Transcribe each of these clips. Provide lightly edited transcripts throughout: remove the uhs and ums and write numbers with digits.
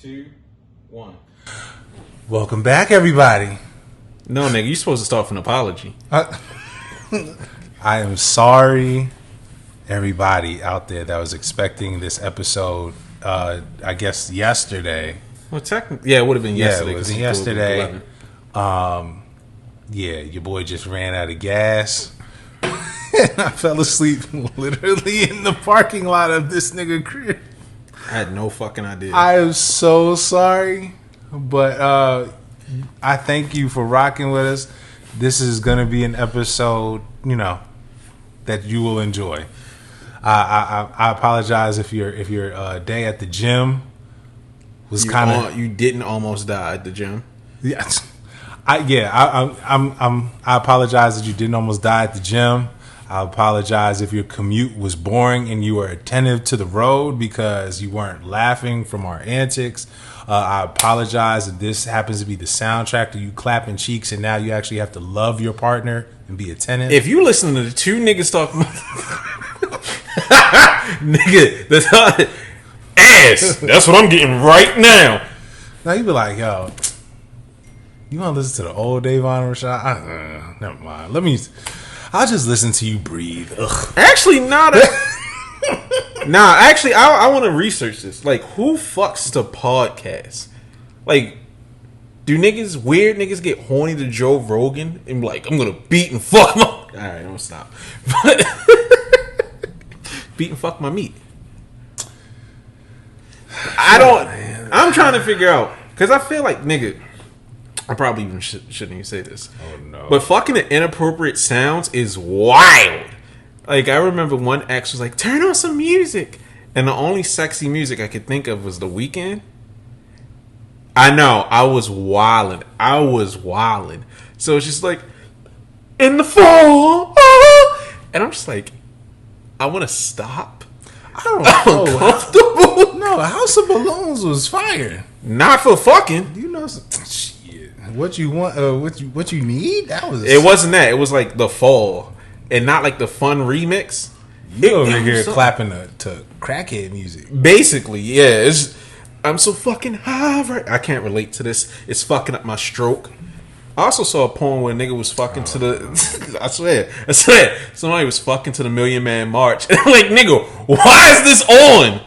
2, 1. Welcome back, everybody. No, nigga, you supposed to start with an apology. I am sorry, everybody out there that was expecting this episode. I guess yesterday. Well, technically, yeah, it would have been yesterday. Yeah, it was yesterday. Yeah, your boy just ran out of gas. And I fell asleep literally in the parking lot of this nigga crib. I had no fucking idea. I am so sorry, but I thank you for rocking with us. This is going to be an episode, that you will enjoy. I apologize if your day at the gym was kind of you didn't almost die at the gym. Yes. I apologize that you didn't almost die at the gym. I apologize if your commute was boring and you were attentive to the road because you weren't laughing from our antics. I apologize if this happens to be the soundtrack to you clapping cheeks and now you actually have to love your partner and be attentive. If you listen to the two niggas talking about nigga, that's ass. That's what I'm getting right now. Now you be like, yo, you want to listen to the old Davon Rashad? Never mind. I'll just listen to you breathe. Ugh. Actually, not. Actually, I want to research this. Like, who fucks the podcast? Like, do weird niggas get horny to Joe Rogan and be like, I'm gonna beat and fuck my... Alright, don't stop. But beat and fuck my meat. I'm trying to figure out, because I feel like, nigga, I probably even shouldn't even say this. Oh, no. But fucking the inappropriate sounds is wild. Like, I remember one ex was like, turn on some music. And the only sexy music I could think of was The Weeknd. I know, I was wildin'. So it's just like, in the fall. Oh! And I'm just like, I want to stop. I don't know. Uncomfortable. No, House of Balloons was fire. Not for fucking. You know some shit. What you want? What you need? That was. It wasn't that. It was like the fall, and not like the fun remix. You over here clapping to crackhead music. Basically, yeah. I'm so fucking high. Right? I can't relate to this. It's fucking up my stroke. I also saw a porn where a nigga was fucking to the. I swear. Somebody was fucking to the Million Man March. And I'm like, nigga, why is this on?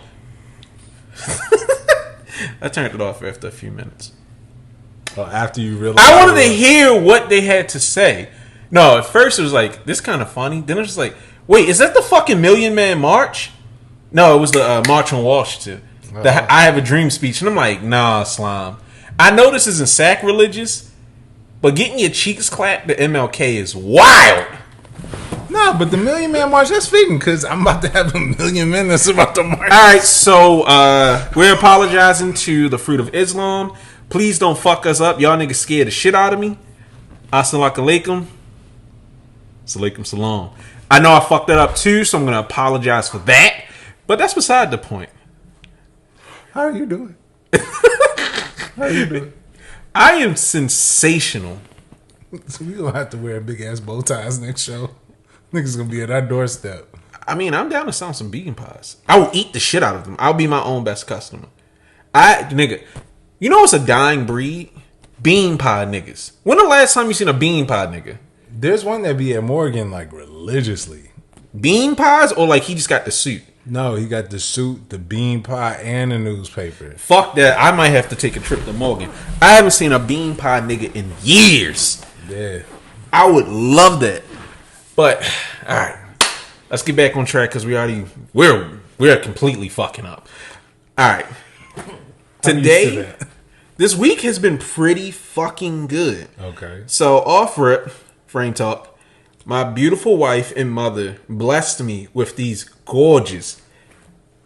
I turned it off after a few minutes. Oh, after you realized, I wanted to hear what they had to say. No, at first it was like, this kind of funny. Then it was like, wait, is that the fucking Million Man March? No, it was the March on Washington. The I Have a Dream speech. And I'm like, nah, slime. I know this isn't sacrilegious, but getting your cheeks clapped to MLK is wild. Nah, but the Million Man March, that's fitting because I'm about to have a million men that's about to march. All right, so we're apologizing to the Fruit of Islam. Please don't fuck us up. Y'all niggas scared the shit out of me. Assalamu alaikum. Salaikum salam. I know I fucked that up too, so I'm going to apologize for that. But that's beside the point. How are you doing? I am sensational. So we gonna have to wear big ass bow ties next show. Niggas gonna be at our doorstep. I mean, I'm down to sell some vegan pies. I will eat the shit out of them. I'll be my own best customer. Nigga, you know what's a dying breed? Bean pie niggas. When the last time you seen a bean pie nigga? There's one that be at Morgan like religiously. Bean pies or like he just got the suit? No, he got the suit, the bean pie, and the newspaper. Fuck that. I might have to take a trip to Morgan. I haven't seen a bean pie nigga in years. Yeah. I would love that. But, alright. Let's get back on track because we're completely fucking up. Alright. Today, this week has been pretty fucking good. Okay. So, off rip, frame talk. My beautiful wife and mother blessed me with these gorgeous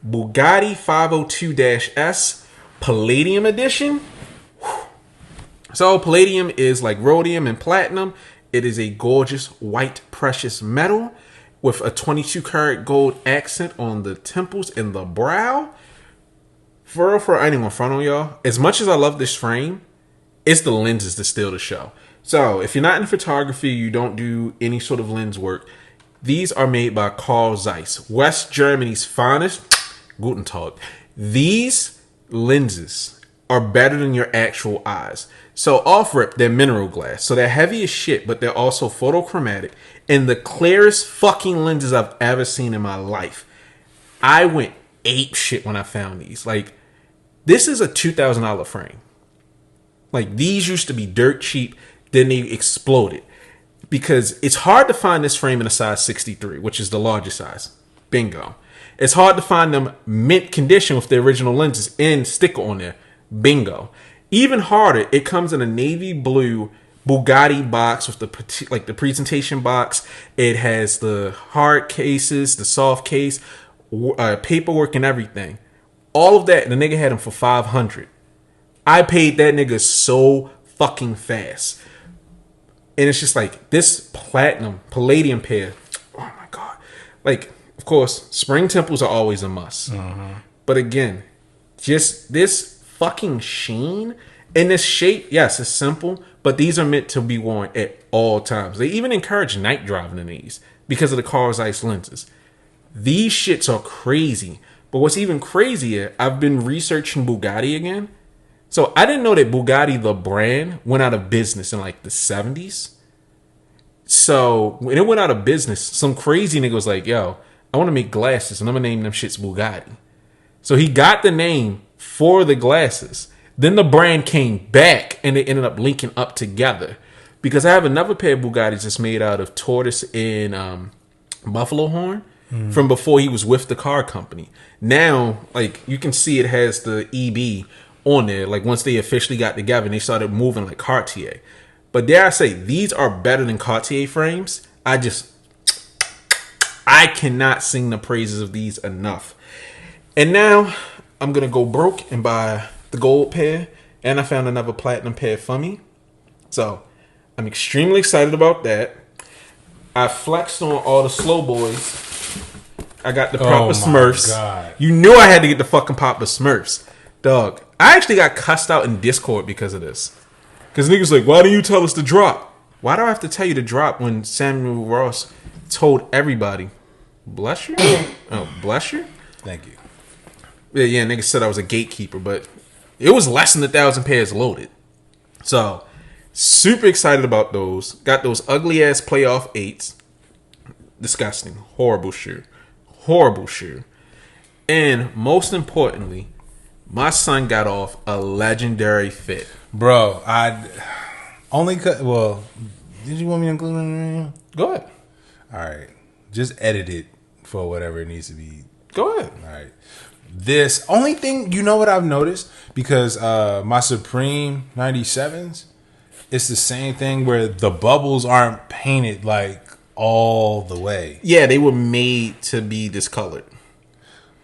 Bugatti 502-S Palladium Edition. So Palladium is like rhodium and platinum. It is a gorgeous white precious metal with a 22 karat gold accent on the temples and the brow. For real, I ain't gonna front on y'all. As much as I love this frame, it's the lenses that steal the show. So, if you're not in photography, you don't do any sort of lens work, these are made by Carl Zeiss, West Germany's finest. Guten Tag. These lenses are better than your actual eyes. So off rip, they're mineral glass. So they're heavy as shit, but they're also photochromatic and the clearest fucking lenses I've ever seen in my life. I went ape shit when I found these. Like, this is a $2,000 frame. Like, these used to be dirt cheap, then they exploded. Because it's hard to find this frame in a size 63, which is the largest size. Bingo. It's hard to find them mint condition with the original lenses and sticker on there. Bingo. Even harder, it comes in a navy blue Bugatti box with the presentation box. It has the hard cases, the soft case, paperwork and everything. All of that, the nigga had them for $500. I paid that nigga so fucking fast. And it's just like this palladium pair. Oh my God. Like, of course, spring temples are always a must. But again, just this fucking sheen and this shape, yes, it's simple, but these are meant to be worn at all times. They even encourage night driving in these because of the Carl Zeiss lenses. These shits are crazy. But what's even crazier, I've been researching Bugatti again. So I didn't know that Bugatti, the brand, went out of business in like the 70s. So when it went out of business, some crazy nigga was like, yo, I want to make glasses and I'm going to name them shits Bugatti. So he got the name for the glasses. Then the brand came back and they ended up linking up together. Because I have another pair of Bugattis that's made out of tortoise and buffalo horn from before he was with the car company. Now, like, you can see it has the EB on there. Like, once they officially got together and they started moving like Cartier. But dare I say, these are better than Cartier frames. I cannot sing the praises of these enough. And now I'm going to go broke and buy the gold pair. And I found another platinum pair for me. So I'm extremely excited about that. I flexed on all the slow boys. I got the proper Smurfs. God. You knew I had to get the fucking proper Smurfs. Dog, I actually got cussed out in Discord because of this. Because niggas like, why do you tell us to drop? Why do I have to tell you to drop when Samuel Ross told everybody? Bless you? Oh, bless you? Thank you. Yeah, niggas said I was a gatekeeper, but it was less than 1,000 pairs loaded. So, super excited about those. Got those ugly ass playoff 8s. Disgusting. Horrible shoe. Horrible shoe. And most importantly, my son got off a legendary fit. Bro, well, did you want me to include it? Go ahead. All right. Just edit it for whatever it needs to be. Go ahead. All right. This only thing, you know what I've noticed? Because my Supreme 97s, it's the same thing where the bubbles aren't painted like all the way. Yeah, they were made to be discolored.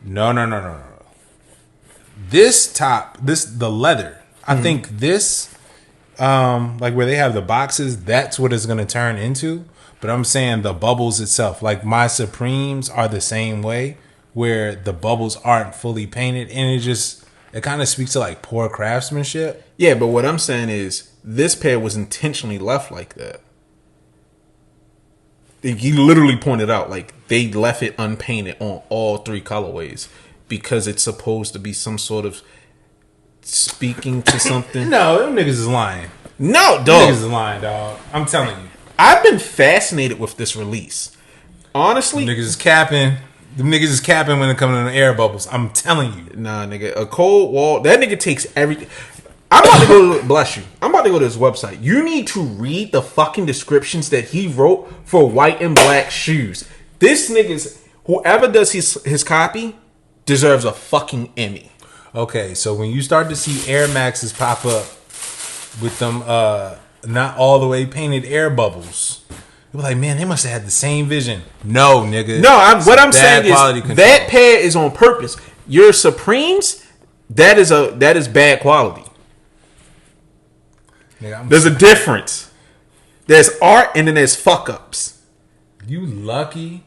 No. The leather. I think this, like where they have the boxes, that's what it's going to turn into. But I'm saying the bubbles itself, like my Supremes are the same way, where the bubbles aren't fully painted, and it kind of speaks to like poor craftsmanship. Yeah, but what I'm saying is this pair was intentionally left like that. He literally pointed out, like, they left it unpainted on all 3 colorways because it's supposed to be some sort of speaking to something. No, them niggas is lying. No, dog. Them niggas is lying, dog. I'm telling you. I've been fascinated with this release. Honestly. Them niggas is capping. Them niggas is capping when it comes to the air bubbles. I'm telling you. Nah, nigga. A cold wall. That nigga takes everything. I'm about to go. Bless you. I'm about to go to his website. You need to read the fucking descriptions that he wrote for white and black shoes. This nigga's. Whoever does his copy deserves a fucking Emmy. Okay, so when you start to see Air Maxes pop up with them not all the way painted air bubbles, you're like, man, they must have had the same vision. No, nigga. No, what I'm saying is that pair is on purpose. Your Supremes, that is bad quality. Nigga, there's a difference. There's art and then there's fuck ups. You lucky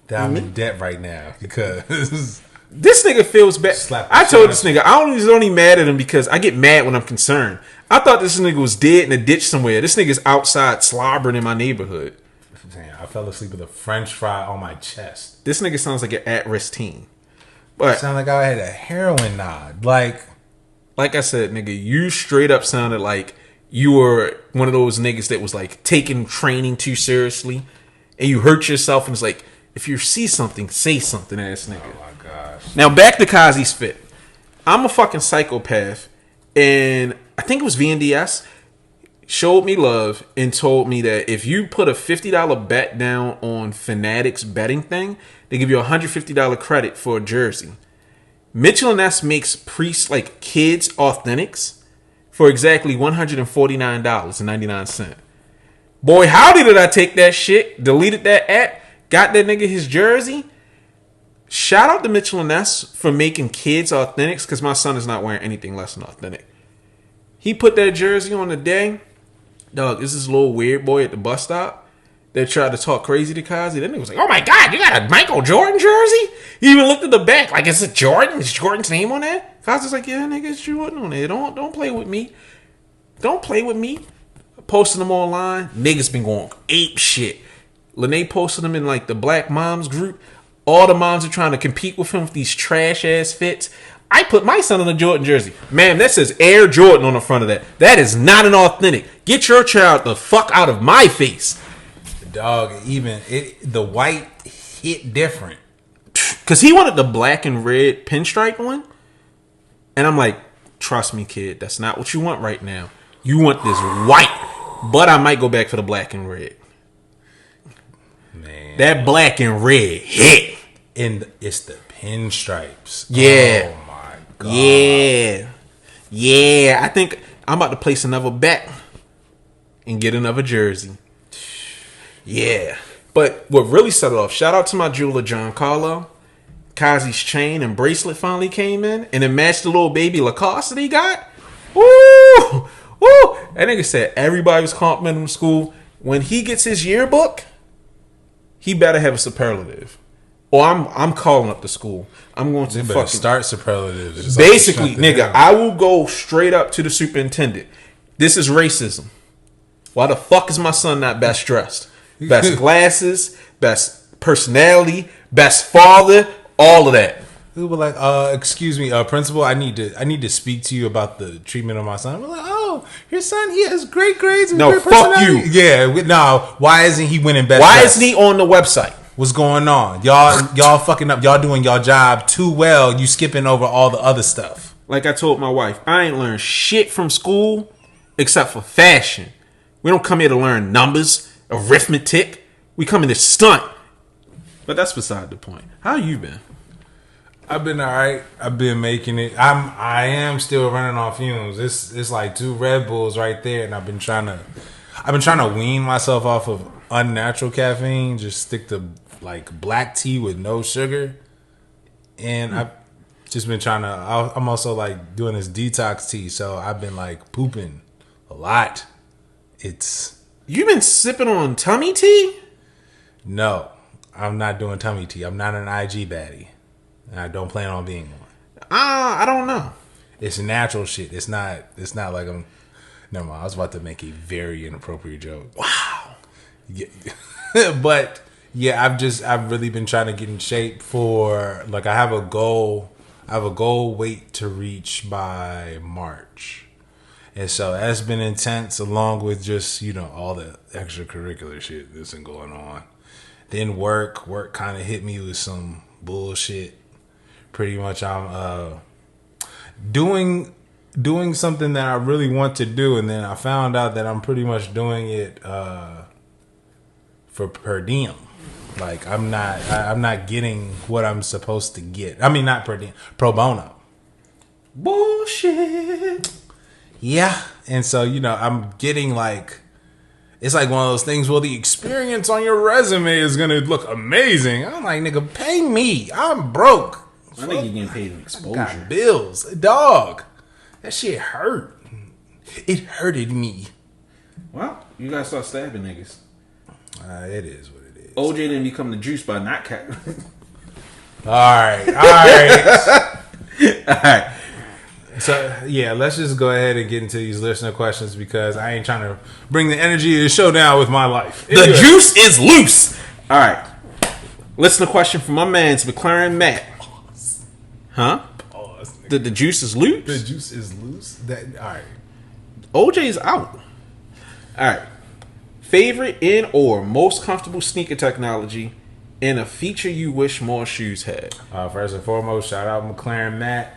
that I'm in debt right now because this nigga feels bad. I told this nigga I was only mad at him because I get mad when I'm concerned. I thought this nigga was dead in a ditch somewhere. This nigga's outside slobbering in my neighborhood. I fell asleep with a French fry on my chest. This nigga sounds like an at-risk teen. But sound like I had a heroin nod. Like, like I said, nigga, you straight up sounded like you were one of those niggas that was like taking training too seriously, and you hurt yourself. And it's like, if you see something, say something, ass nigga. Oh my gosh. Now back to Kazi's fit. I'm a fucking psychopath, and I think it was VNDS showed me love and told me that if you put a $50 bet down on Fanatics betting thing, they give you a $150 credit for a jersey. Mitchell & Ness makes like kids authentics for exactly $149.99. Boy, howdy did I take that shit, deleted that app, got that nigga his jersey. Shout out to Mitchell & Ness for making kids authentics, because my son is not wearing anything less than authentic. He put that jersey on the day. Dog, this is a little weird boy at the bus stop that tried to talk crazy to Kazi. Then he was like, oh my God, you got a Michael Jordan jersey? He even looked at the back like, is it Jordan? Is Jordan's name on that? Kazi's like, yeah, nigga, it's Jordan on there. Don't play with me. Don't play with me. Posting them online. Niggas been going ape shit. Lene posted them in like the Black Moms group. All the moms are trying to compete with him with these trash ass fits. I put my son in a Jordan jersey. Man, that says Air Jordan on the front of that. That is not an authentic. Get your child the fuck out of my face. Dog, the white hit different. Because he wanted the black and red pinstripe one. And I'm like, trust me, kid. That's not what you want right now. You want this white. But I might go back for the black and red. Man. That black and red hit. And it's the pinstripes. Yeah. Oh my God. Yeah. I think I'm about to place another bet and get another jersey. Yeah. But what really set it off, shout out to my jeweler, John Carlo. Kazi's chain and bracelet finally came in, and it matched the little baby Lacoste that he got. Woo! Woo! That nigga said everybody was complimenting him in school. When he gets his yearbook, he better have a superlative. Or I'm calling up the school. I'm going to fucking start superlatives. Basically, nigga, I will go straight up to the superintendent. This is racism. Why the fuck is my son not best dressed? Best glasses, best personality, best father, all of that. We were like, excuse me, principal, I need to speak to you about the treatment of my son. We're like, oh, your son, he has great grades and great personality. Fuck you. Yeah, why isn't he winning best Why dressed? isn't he on the website? What's going on? Y'all fucking up. Y'all doing your job too well. You skipping over all the other stuff. Like I told my wife, I ain't learned shit from school except for fashion. We don't come here to learn numbers, arithmetic. We come here to stunt. But that's beside the point. How you been? I've been all right. I've been making it. I am still running on fumes. It's like 2 Red Bulls right there, and I've been trying to wean myself off of unnatural caffeine. Just stick to like black tea with no sugar, and I've just been trying to. I'm also like doing this detox tea, so I've been like pooping a lot. You been sipping on tummy tea? No, I'm not doing tummy tea. I'm not an IG baddie. And I don't plan on being one. I don't know. It's natural shit. It's not like I'm. Never mind. I was about to make a very inappropriate joke. Wow. Yeah. But yeah, I've really been trying to get in shape for like I have a goal weight to reach by March. And so that's been intense, along with just, all the extracurricular shit that's been going on. Then work kind of hit me with some bullshit. Pretty much I'm doing something that I really want to do, and then I found out that I'm pretty much doing it for per diem. Like I'm not getting what I'm supposed to get. I mean, not per diem, pro bono. Bullshit. Yeah, and so I'm getting like, it's like one of those things where the experience on your resume is gonna look amazing. I'm like, nigga, pay me. I'm broke. I think you're getting paid in exposure. I got bills, dog. That shit hurt. It hurted me. Well, you gotta start stabbing niggas. It is what it is. OJ didn't become the juice by not cat. All right. So yeah, let's just go ahead and get into these listener questions because I ain't trying to bring the energy of the show down with my life. Anyway. The juice is loose. All right. Listener question from my man's McLaren Matt. Huh? Pause, The juice is loose. The juice is loose. That all right. OJ's out. All right. Favorite in or most comfortable sneaker technology and a feature you wish more shoes had. First and foremost, shout out McLaren Matt.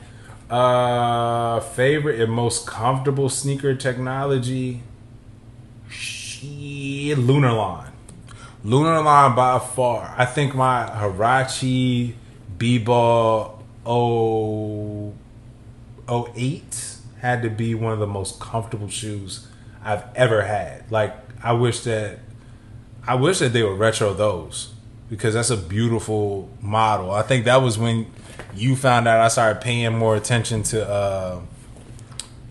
Favorite and most comfortable sneaker technology. Lunar Line. Lunar Line by far. I think my Huarache B-Ball 08 had to be one of the most comfortable shoes I've ever had. Like, I wish that they would retro those, because that's a beautiful model. I think that was when you found out I started paying more attention to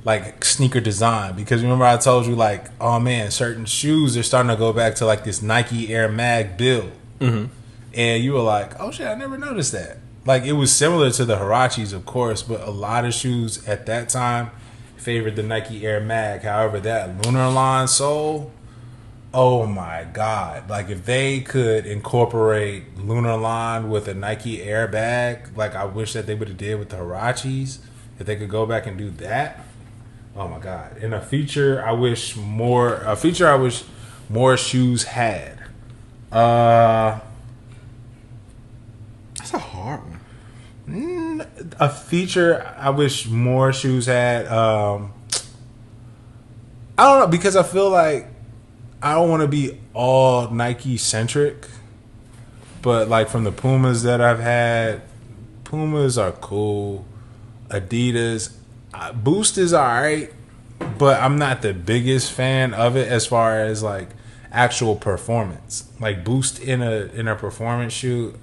like sneaker design, because remember I told you, like, oh man, certain shoes are starting to go back to like this Nike Air Mag build. Mm-hmm. And you were like, oh shit, I never noticed that. Like, it was similar to the Huaraches, of course, but a lot of shoes at that time favored the Nike Air Mag. However, that Lunar Line sole, oh my god. Like, if they could incorporate Lunar Line with a Nike Air bag, like I wish that they would have did with the Huaraches, if they could go back and do that, oh my god. And a feature I wish more shoes had. That's a hard one. A feature I wish more shoes had. I don't know, because I feel like I don't want to be all Nike centric, but like from the Pumas that I've had, Pumas are cool. Adidas, Boost is alright, but I'm not the biggest fan of it as far as like actual performance. Like Boost in a performance shoe.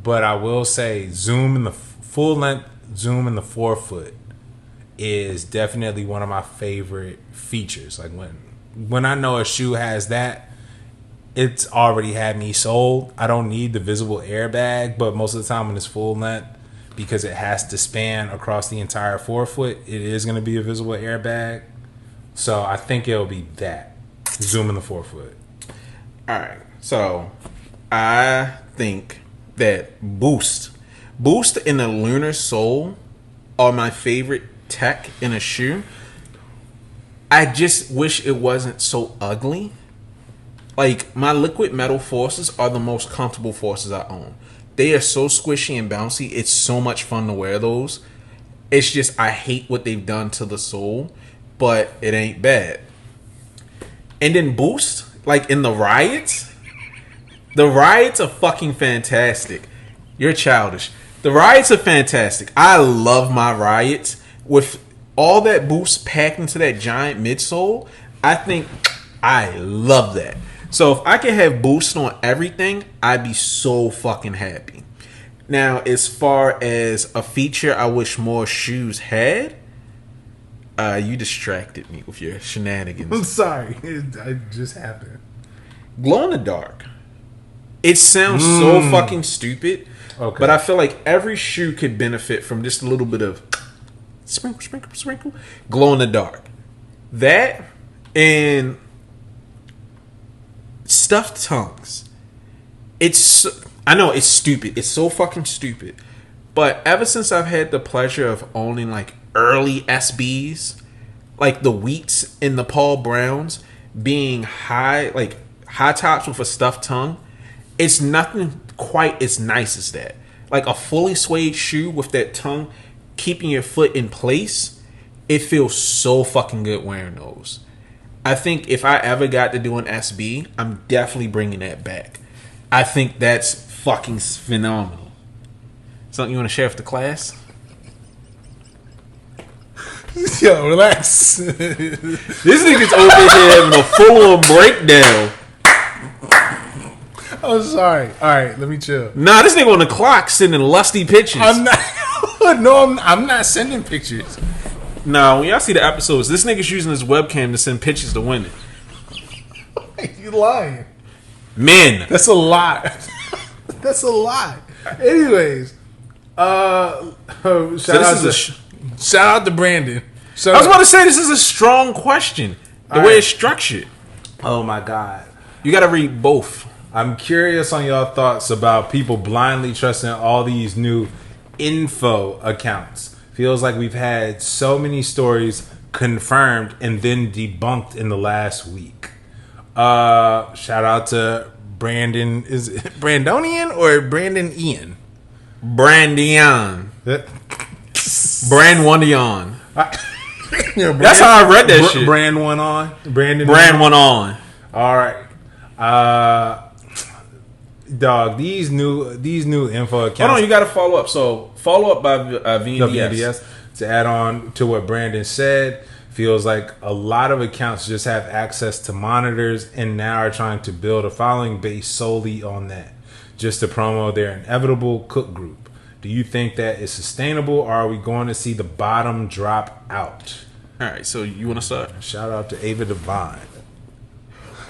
But I will say Zoom in the full length Zoom in the forefoot is definitely one of my favorite features. Like when I know a shoe has that, it's already had me sold. I don't need the visible airbag, but most of the time when it's full length, because it has to span across the entire forefoot, it is going to be a visible airbag. So I think it'll be that. Zoom in the forefoot. All right. So I think that Boost and the Lunar Sole are my favorite tech in a shoe. I just wish it wasn't so ugly. Like, my liquid metal Forces are the most comfortable Forces I own. They are so squishy and bouncy. It's so much fun to wear those. It's just, I hate what they've done to the sole, but it ain't bad. And then Boost, like in the Riots are fucking fantastic. You're childish. The Riots are fantastic. I love my Riots. With all that Boost packed into that giant midsole, I think I love that. So if I could have Boost on everything, I'd be so fucking happy. Now, as far as a feature I wish more shoes had, you distracted me with your shenanigans. I'm sorry. It just happened. Glow in the dark. It sounds so fucking stupid, okay, but I feel like every shoe could benefit from just a little bit of sprinkle, sprinkle, sprinkle. Glow in the dark. That and stuffed tongues. I know it's stupid. It's so fucking stupid. But ever since I've had the pleasure of owning like early SBs, like the Wheats and the Paul Browns, being high tops with a stuffed tongue, it's nothing quite as nice as that. Like a fully suede shoe with that tongue keeping your foot in place, it feels so fucking good wearing those. I think if I ever got to do an SB, I'm definitely bringing that back. I think that's fucking phenomenal. Something you want to share with the class? Yo, relax. This nigga's over here having a full-on breakdown. Oh, sorry. All right, let me chill. Nah, this nigga on the clock sending lusty pictures. I'm not. No, I'm not sending pictures. Nah, when y'all see the episodes, this nigga's using his webcam to send pictures to women. You lying? Men. That's a lie. That's a lie. Anyways, shout out to Brandon. I was about to say, this is a strong question. The way it's structured. Oh my god. You got to read both. I'm curious on your thoughts about people blindly trusting all these new info accounts. Feels like we've had so many stories confirmed and then debunked in the last week. Shout out to Brandon. Is it Brandonian or Brandon Ian? Brandian. Brandwanian. That's how I read that shit. Brand one on. Brandon. Brand one on. All right. Dog, these new info accounts. Hold on, you got to follow up. So follow up by VNDS. To add on to what Brandon said, feels like a lot of accounts just have access to monitors and now are trying to build a following based solely on that, just to promo their inevitable cook group. Do you think that is sustainable, or are we going to see the bottom drop out? All right, so you want to start? Shout out to Ava Devine.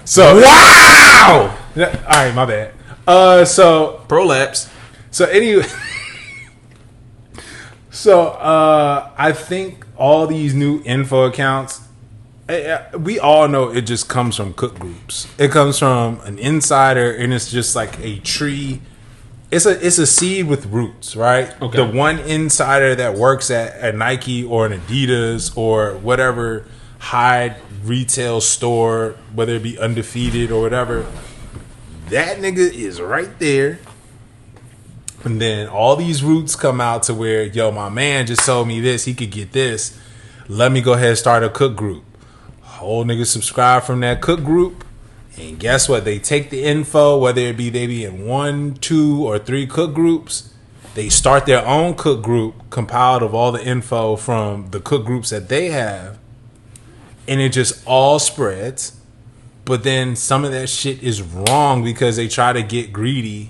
So wow. All right, my bad. So prolapse. So anyway, I think all these new info accounts, we all know it just comes from cook groups. It comes from an insider, and it's just like a tree. It's a seed with roots, right? Okay. The one insider that works at a Nike or an Adidas or whatever high retail store, whether it be Undefeated or whatever, that nigga is right there. And then all these roots come out to where, yo, my man just told me this, he could get this. Let me go ahead and start a cook group. Whole nigga subscribe from that cook group. And guess what? They take the info, whether it be they be in 1, 2, or 3 cook groups. They start their own cook group compiled of all the info from the cook groups that they have. And it just all spreads. But then some of that shit is wrong because they try to get greedy.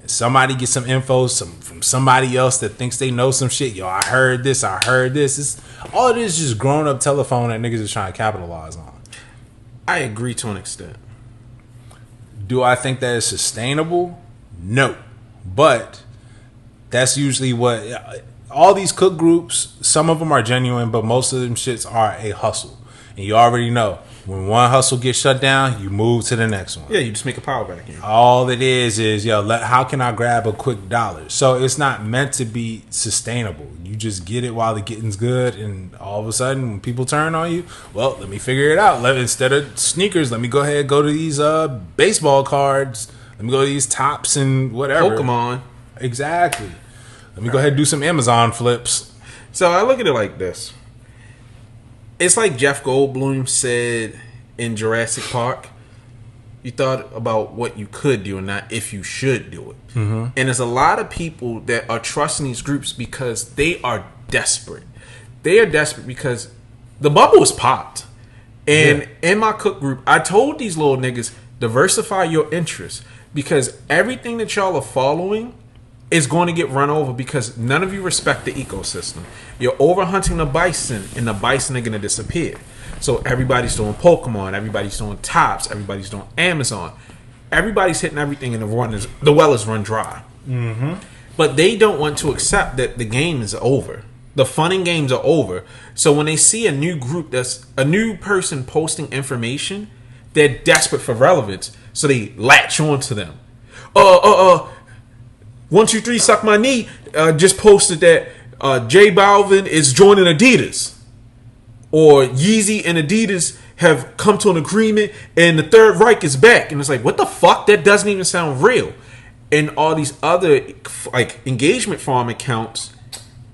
Somebody gets some info from somebody else that thinks they know some shit. Yo, I heard this. It's, all it is just grown up telephone that niggas is trying to capitalize on. I agree to an extent. Do I think that is sustainable? No. But that's usually what... all these cook groups, some of them are genuine, but most of them shits are a hustle. And you already know, when one hustle gets shut down, you move to the next one. Yeah, you just make a power vacuum. All it is, yo, how can I grab a quick dollar? So it's not meant to be sustainable. You just get it while the getting's good, and all of a sudden, when people turn on you, well, let me figure it out. Instead of sneakers, let me go ahead and go to these baseball cards. Let me go to these tops and whatever. Pokemon. Exactly. Let me go ahead and do some Amazon flips. So I look at it like this. It's like Jeff Goldblum said in Jurassic Park. You thought about what you could do and not if you should do it. Mm-hmm. And there's a lot of people that are trusting these groups because they are desperate. They are desperate because the bubble is popped. And in my cook group, I told these little niggas, diversify your interests. Because everything that y'all are following is going to get run over because none of you respect the ecosystem. You're overhunting the bison, and the bison are going to disappear. So everybody's doing Pokemon, everybody's doing Tops, everybody's doing Amazon. Everybody's hitting everything, and the well is run dry. Mm-hmm. But they don't want to accept that the game is over. The fun and games are over. So when they see a new group, that's a new person posting information, they're desperate for relevance. So they latch on to them. 123 suck my knee just posted that J Balvin is joining Adidas, or Yeezy and Adidas have come to an agreement and the Third Reich is back. And it's like, what the fuck? That doesn't even sound real. And all these other like engagement farm accounts,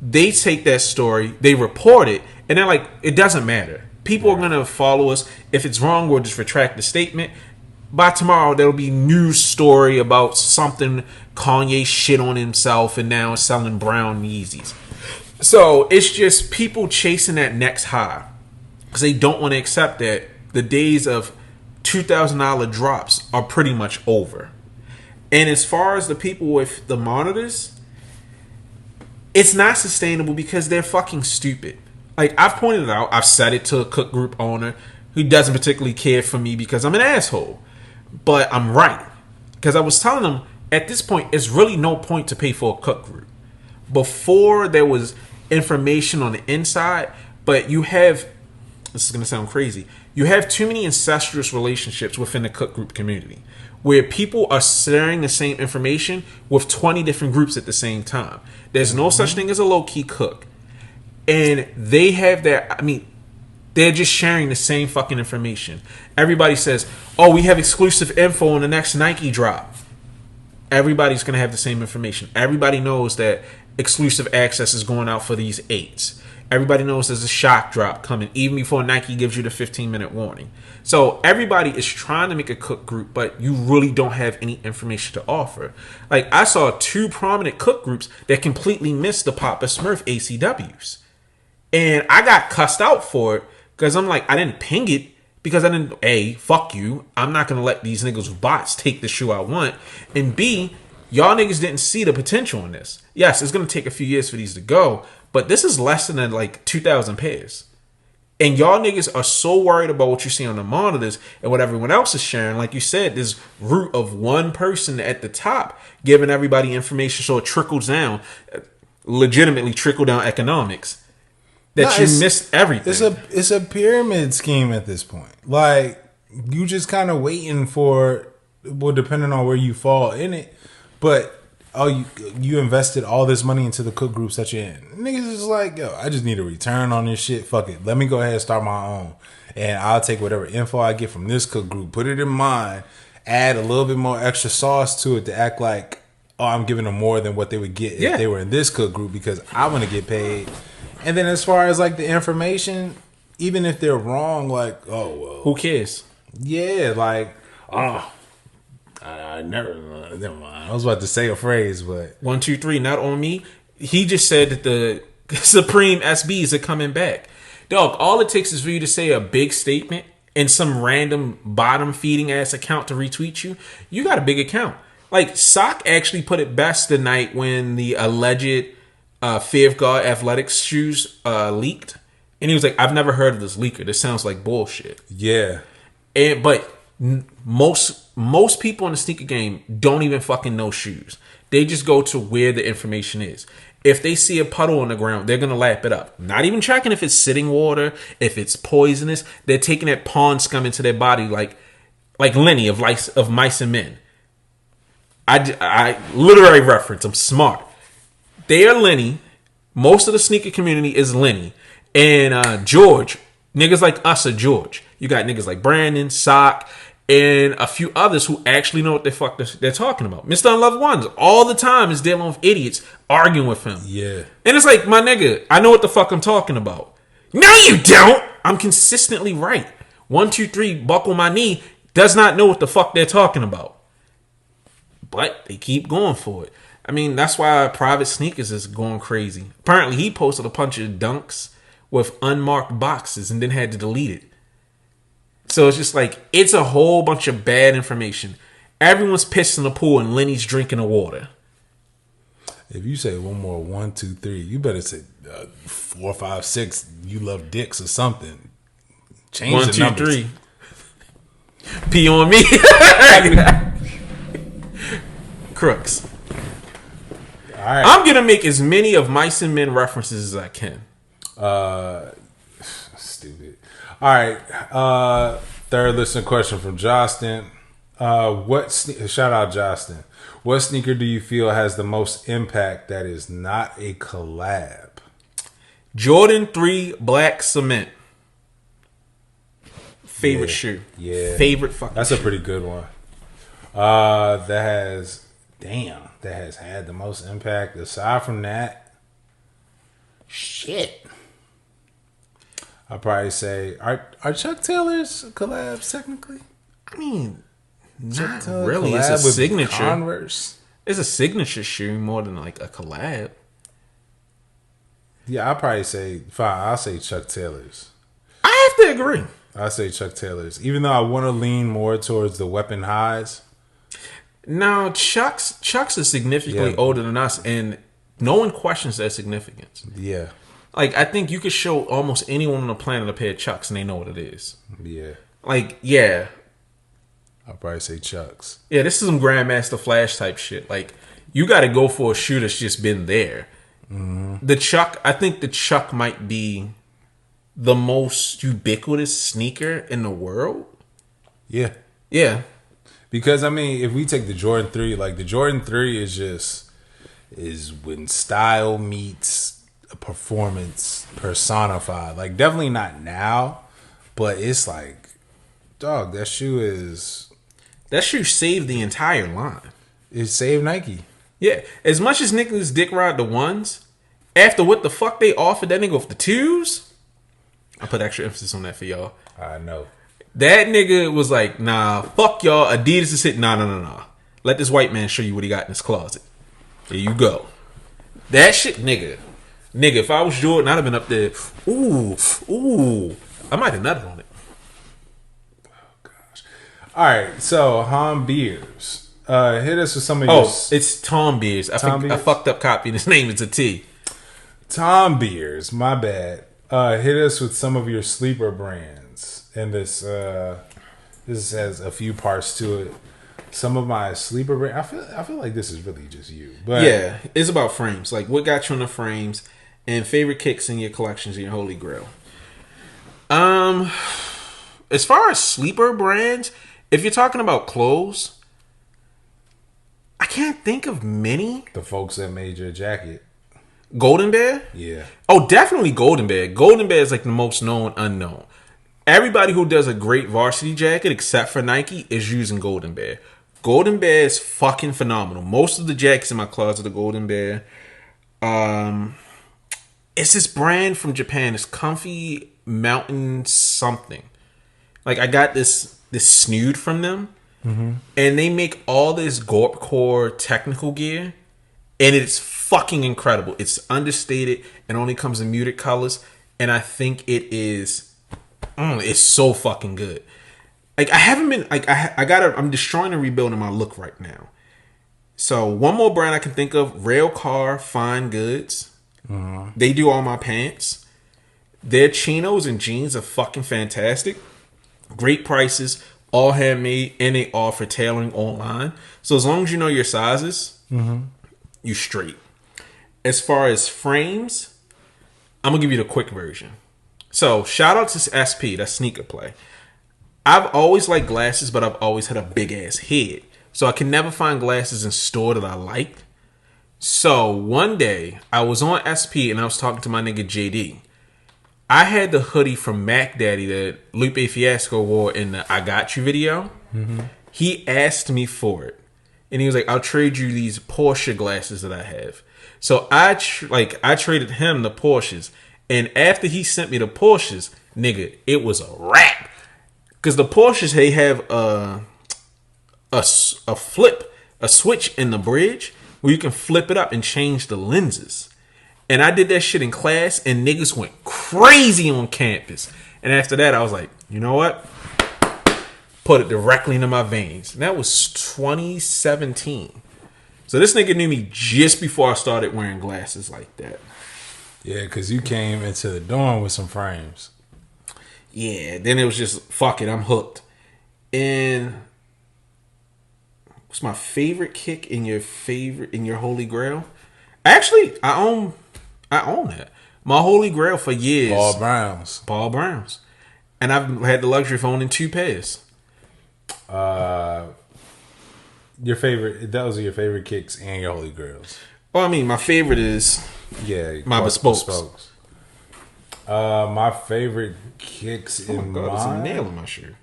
they take that story, they report it, and they're like, it doesn't matter. People are gonna follow us. If it's wrong, we'll just retract the statement. By tomorrow, there'll be news story about something Kanye shit on himself and now is selling brown Yeezys. So it's just people chasing that next high because they don't want to accept that the days of $2,000 drops are pretty much over. And as far as the people with the monitors, it's not sustainable because they're fucking stupid. Like, I've pointed it out. I've said it to a cook group owner who doesn't particularly care for me because I'm an asshole. But I'm right. Because I was telling them, at this point, it's really no point to pay for a cook group. Before, there was information on the inside, but you have this is going to sound crazy. You have too many incestuous relationships within the cook group community where people are sharing the same information with 20 different groups at the same time. There's no such thing as a low-key cook. And they have their, they're just sharing the same fucking information. Everybody says, oh, we have exclusive info on the next Nike drop. Everybody's going to have the same information. Everybody knows that exclusive access is going out for these 8s. Everybody knows there's a shock drop coming even before Nike gives you the 15-minute warning. So everybody is trying to make a cook group, but you really don't have any information to offer. Like, I saw 2 prominent cook groups that completely missed the Papa Smurf ACWs. And I got cussed out for it because I'm like, I didn't ping it because I didn't, A, fuck you. I'm not going to let these niggas with bots take the shoe I want. And B, y'all niggas didn't see the potential in this. Yes, it's going to take a few years for these to go, but this is less than like 2,000 pairs. And y'all niggas are so worried about what you see on the monitors and what everyone else is sharing. Like you said, this root of one person at the top giving everybody information so it trickles down, legitimately trickle down economics. That you missed everything. It's a pyramid scheme at this point. Like, you just kind of waiting for, well, depending on where you fall in it, but you invested all this money into the cook groups that you're in. Niggas is like, yo, I just need a return on this shit. Fuck it. Let me go ahead and start my own. And I'll take whatever info I get from this cook group, put it in mine, add a little bit more extra sauce to it to act like, oh, I'm giving them more than what they would get if they were in this cook group because I want to get paid. And then as far as like the information, even if they're wrong, like, oh, well. Who cares? Yeah, like, I never mind. I was about to say a phrase, but 1, 2, 3, not on me. He just said that the Supreme SBs are coming back. Dog, all it takes is for you to say a big statement and some random bottom feeding ass account to retweet you. You got a big account. Like, Sock actually put it best the night when the alleged Fear of God Athletics shoes leaked. And he was like, I've never heard of this leaker. This sounds like bullshit. Yeah. But most people in the sneaker game don't even fucking know shoes. They just go to where the information is. If they see a puddle on the ground, they're going to lap it up. Not even checking if it's sitting water, if it's poisonous. They're taking that pond scum into their body like Lenny of Mice and Men. I literary reference. I'm smart. They are Lenny. Most of the sneaker community is Lenny. And George. Niggas like us are George. You got niggas like Brandon, Sock, and a few others who actually know what the fuck they're talking about. Mr. Unloved Ones all the time is dealing with idiots arguing with him. Yeah. And it's like, my nigga, I know what the fuck I'm talking about. No, you don't. I'm consistently right. 1, 2, 3, buckle my knee does not know what the fuck they're talking about. But they keep going for it. I mean, that's why Private Sneakers is going crazy. Apparently, he posted a bunch of dunks with unmarked boxes and then had to delete it. So it's just like, it's a whole bunch of bad information. Everyone's pissed in the pool and Lenny's drinking the water. If you say one more 1, 2, 3, you better say 4, 5, 6. You love dicks or something. Change 1, the 2, numbers. 3. Pee on me. Crooks. All right. I'm gonna make as many of Mice and Men references as I can. Stupid. All right. Third listener question from Justin. Shout out Justin. What sneaker do you feel has the most impact that is not a collab? Jordan 3 Black Cement. Favorite shoe. Yeah. Favorite fucking That's shoe. a pretty good one. That has had the most impact. Aside from that, shit. I'd probably say, are Chuck Taylor's collabs technically? I mean, not Taylor really. It's a collab with signature. Converse. It's a signature shoe more than like a collab. Yeah, I'll probably say, fine, I'll say Chuck Taylor's. I have to agree. I'll say Chuck Taylor's. Even though I want to lean more towards the Weapon Highs. Now, Chuck's is significantly older than us, and no one questions their significance. Yeah. Like, I think you could show almost anyone on the planet a pair of Chucks, and they know what it is. Yeah. Like, yeah. I'll probably say Chuck's. Yeah, this is some Grandmaster Flash type shit. Like, you got to go for a shoe that's just been there. Mm-hmm. I think the Chuck might be the most ubiquitous sneaker in the world. Yeah. Yeah. Because, I mean, if we take the Jordan 3, like, the Jordan 3 is when style meets performance personified. Like, definitely not now, but it's like, dog, that shoe saved the entire line. it saved Nike. Yeah. As much as niggas dick ride the ones, after what the fuck they offered that nigga with the twos, I put extra emphasis on that for y'all. I know. That nigga was like, nah, fuck y'all. Adidas is hit. Nah. Let this white man show you what he got in his closet. There you go. That shit, nigga. Nigga, if I was Jordan, I'd have been up there. Ooh. I might have nutted on it. Oh, gosh. All right, so Han Beers. Hit us with some of your... Oh, it's Tom Beers. I fucked up copying his name. It's a T. Tom Beers, my bad. Hit us with some of your sleeper brands. And this has a few parts to it. Some of my sleeper brands. I feel like this is really just you. But yeah, it's about frames. Like what got you on the frames and favorite kicks in your collections in your holy grail. As far as sleeper brands, if you're talking about clothes, I can't think of many. The folks that made your jacket. Golden Bear? Yeah. Oh, definitely Golden Bear. Golden Bear is like the most known unknown. Everybody who does a great varsity jacket, except for Nike, is using Golden Bear. Golden Bear is fucking phenomenal. Most of the jackets in my closet are Golden Bear. It's this brand from Japan. It's Comfy Mountain something. Like I got this snood from them, and they make all this Gorp Core technical gear, and it's fucking incredible. It's understated and only comes in muted colors, and I think it is. It's so fucking good. Like I haven't been like I'm destroying and rebuilding my look right now. So one more brand I can think of, Railcar Fine Goods. They do all my pants. Their chinos and jeans are fucking fantastic. Great prices, all handmade, and they offer tailoring online. So as long as you know your sizes, you straight. As far as frames, I'm gonna give you the quick version. So shout out to SP, that's Sneaker Play. I've always liked glasses, but I've always had a big ass head. So I can never find glasses in store that I liked. So one day I was on SP and I was talking to my nigga JD. I had the hoodie from Mac Daddy that Lupe Fiasco wore in the I Got You video. He asked me for it. And he was like, I'll trade you these Porsche glasses that I have. So I traded him the Porsches. And after he sent me the Porsches, nigga, it was a wrap. Because the Porsches, they have a switch in the bridge where you can flip it up and change the lenses. And I did that shit in class, and niggas went crazy on campus. And after that, I was like, you know what? Put it directly into my veins. And that was 2017. So this nigga knew me just before I started wearing glasses like that. Yeah, because you came into the dorm with some frames. Yeah, then it was just, fuck it, I'm hooked. And what's my favorite kick in your holy grail? Actually, I own that. My holy grail for years. Paul Browns. And I've had the luxury of owning 2 pairs. Your favorite, those are your favorite kicks and your holy grails. Well, I mean, my favorite is my bespokes. My favorite kicks in God, mine. there's a nail in my shirt.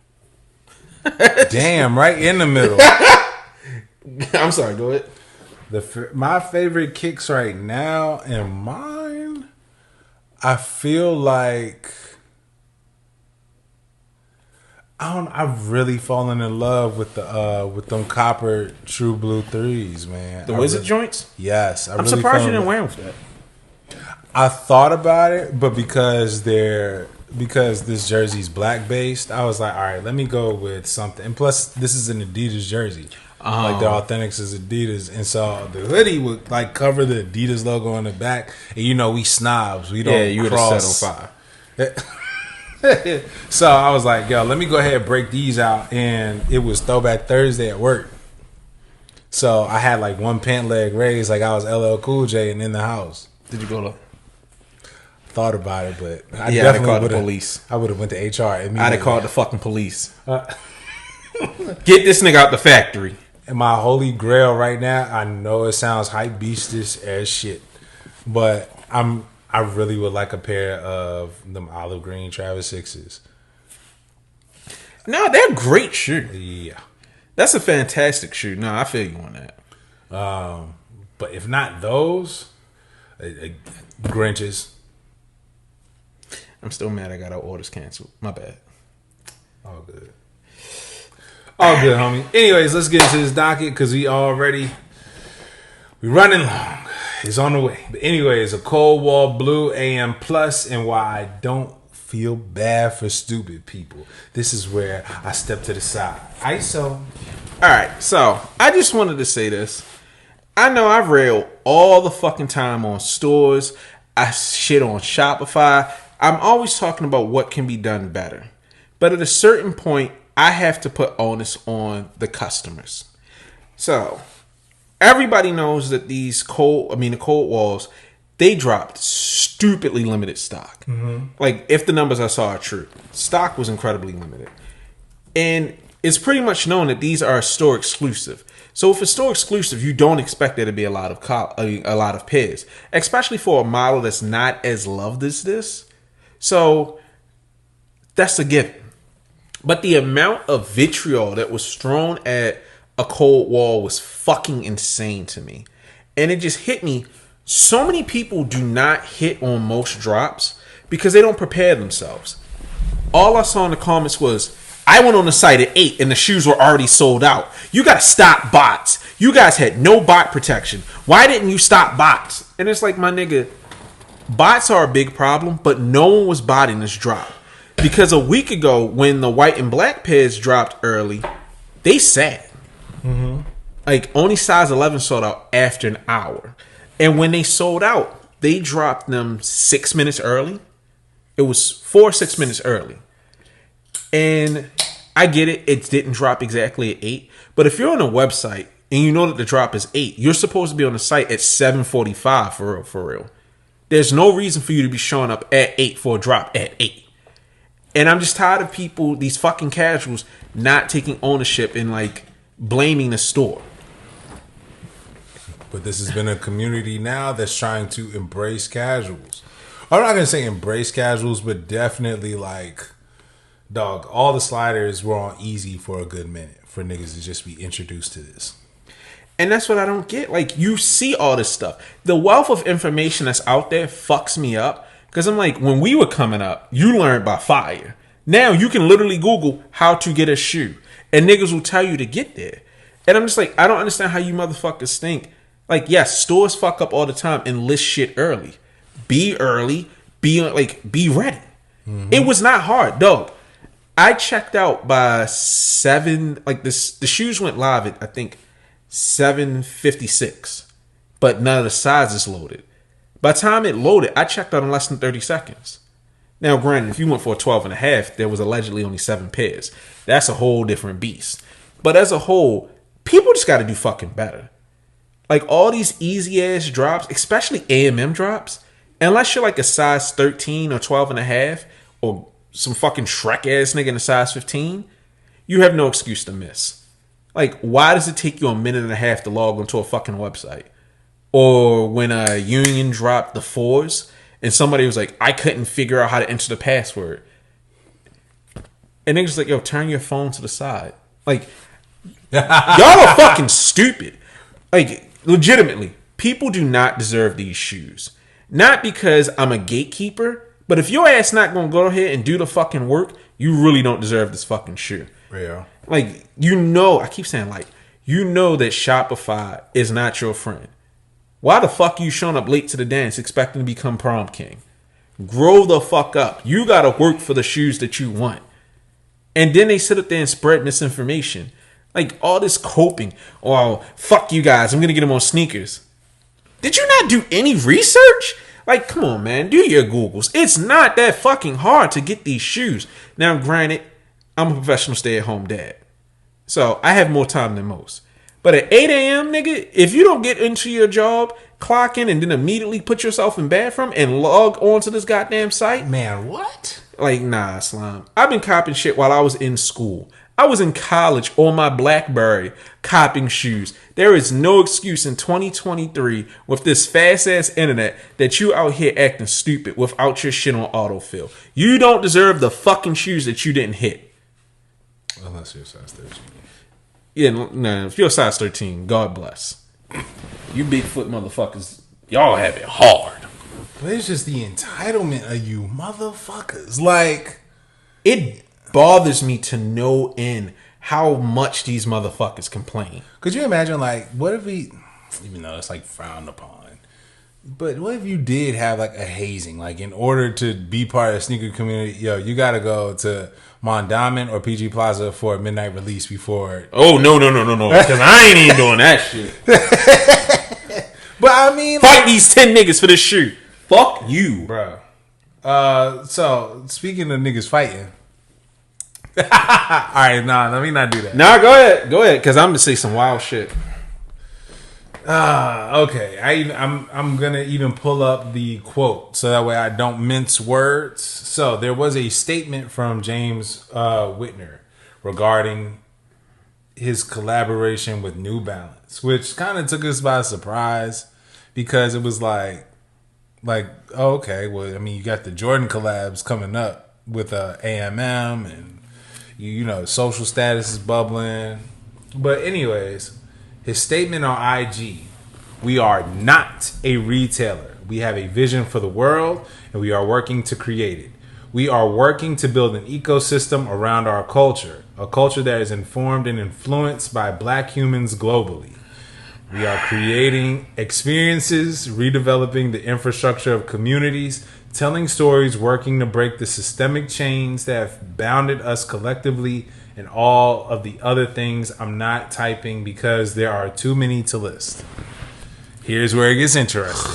Damn, right in the middle. I'm sorry, go ahead. My favorite kicks right now in mine, I feel like I've really fallen in love with them copper True Blue 3s, man. The Wizard joints? Yes. I'm surprised you didn't wear them for that. I thought about it, but because this jersey's black based, I was like, all right, let me go with something. And plus, this is an Adidas jersey. Like the Authentics is Adidas, and so the hoodie would like cover the Adidas logo on the back. And you know we snobs, we don't. Yeah, you would have set on fire. So I was like, yo, let me go ahead and break these out, and it was Throwback Thursday at work. So I had like one pant leg raised, like I was LL Cool J and in the house. Did you go to thought about it, but I Yeah, definitely called would the have. police. I would have went to HR immediately. I'd have called the fucking police. Get this nigga out the factory. And my holy grail right now, I know it sounds hype beastish as shit, but I really would like a pair of them olive green Travis 6s. No, they're a great shoe. Yeah. That's a fantastic shoe. No, I feel you on that. But if not those, Grinches. I'm still mad I got our orders canceled. My bad. All good. All good, homie. Anyways, let's get into this docket because we running long. It's on the way. But anyways, a Cold Wall Blue AM Plus, and why I don't feel bad for stupid people. This is where I step to the side. ISO. All right, so I just wanted to say this. I know I've railed all the fucking time on stores. I shit on Shopify. I'm always talking about what can be done better. But at a certain point, I have to put onus on the customers. So, everybody knows that the Cold Walls, they dropped stupidly limited stock. Mm-hmm. Like, if the numbers I saw are true, stock was incredibly limited. And it's pretty much known that these are store exclusive. So if it's store exclusive, you don't expect there to be a lot of pairs, especially for a model that's not as loved as this. So that's a given. But the amount of vitriol that was thrown at a Cold Wall was fucking insane to me. And it just hit me. So many people do not hit on most drops because they don't prepare themselves. All I saw in the comments was, I went on the site at 8 and the shoes were already sold out. You got to stop bots. You guys had no bot protection. Why didn't you stop bots? And it's like, my nigga, bots are a big problem, but no one was botting this drop. Because a week ago, when the white and black pairs dropped early, they sat. Mm-hmm. Like, only size 11 sold out after an hour. And when they sold out, they dropped them 6 minutes early. It was 4 or 6 minutes early. And I get it, it didn't drop exactly at 8. But if you're on a website and you know that the drop is 8, you're supposed to be on the site at 7:45 for real. There's no reason for you to be showing up at 8 for a drop at 8. And I'm just tired of people, these fucking casuals, not taking ownership and like blaming the store. But this has been a community now that's trying to embrace casuals. I'm not going to say embrace casuals, but definitely like, dog, all the sliders were on easy for a good minute for niggas to just be introduced to this. And that's what I don't get. Like, you see all this stuff. The wealth of information that's out there fucks me up. Because I'm like, when we were coming up, you learned by fire. Now you can literally Google how to get a shoe. And niggas will tell you to get there. And I'm just like, I don't understand how you motherfuckers think. Like, yes, stores fuck up all the time and list shit early. Be early. Be ready. Mm-hmm. It was not hard, dog. I checked out by 7. Like, the shoes went live at, I think, 7:56. But none of the sizes loaded. By the time it loaded, I checked out in less than 30 seconds. Now, granted, if you went for a 12 and a half, there was allegedly only 7 pairs. That's a whole different beast. But as a whole, people just got to do fucking better. Like, all these easy-ass drops, especially AMM drops, unless you're like a size 13 or 12 and a half, or some fucking Shrek-ass nigga in a size 15, you have no excuse to miss. Like, why does it take you a minute and a half to log onto a fucking website? Or when a Union dropped the 4s, and somebody was like, I couldn't figure out how to enter the password. And they're just like, yo, turn your phone to the side. Like, y'all are fucking stupid. Like, legitimately, people do not deserve these shoes. Not because I'm a gatekeeper, but if your ass not gonna go ahead and do the fucking work, you really don't deserve this fucking shoe. Yeah. Like, you know, I keep saying like, you know that Shopify is not your friend. Why the fuck you showing up late to the dance expecting to become prom king? Grow the fuck up. You gotta work for the shoes that you want. And then they sit up there and spread misinformation. Like, all this coping. Oh, fuck you guys, I'm gonna get them on sneakers. Did you not do any research? Like, come on, man, do your Googles. It's not that fucking hard to get these shoes. Now, granted, I'm a professional stay-at-home dad, so I have more time than most. But at 8 a.m., nigga, if you don't get into your job, clock in, and then immediately put yourself in bathroom and log on to this goddamn site. Man, what? Like, nah, Slime. I've been copping shit while I was in school. I was in college on my BlackBerry copping shoes. There is no excuse in 2023 with this fast-ass internet that you out here acting stupid without your shit on autofill. You don't deserve the fucking shoes that you didn't hit. Unless you're size 13. Yeah, no, if you're size 13, God bless. You Bigfoot motherfuckers, y'all have it hard. But it's just the entitlement of you motherfuckers. Like, it bothers me to no end how much these motherfuckers complain. Could you imagine, like, what if we, even though it's like frowned upon, but what if you did have like a hazing? Like, in order to be part of the sneaker community, yo, you got to go to Mondawmin or PG Plaza for a midnight release before. Oh, no. Because I ain't even doing that shit. But I mean, fight these 10 niggas for this shoe. Fuck you. Bro. So, speaking of niggas fighting. Alright, let me not do that. Nah, go ahead, because I'm gonna say some wild shit. Okay. I'm gonna even pull up the quote so that way I don't mince words. So there was a statement from James Whitner regarding his collaboration with New Balance, which kind of took us by surprise because it was like, oh, okay, well, I mean, you got the Jordan collabs coming up with AMM and you know, social status is bubbling. But anyways, his statement on IG, we are not a retailer. We have a vision for the world and we are working to create it. We are working to build an ecosystem around our culture, a culture that is informed and influenced by Black humans globally. We are creating experiences, redeveloping the infrastructure of communities, telling stories, working to break the systemic chains that have bounded us collectively, and all of the other things I'm not typing because there are too many to list. Here's where it gets interesting.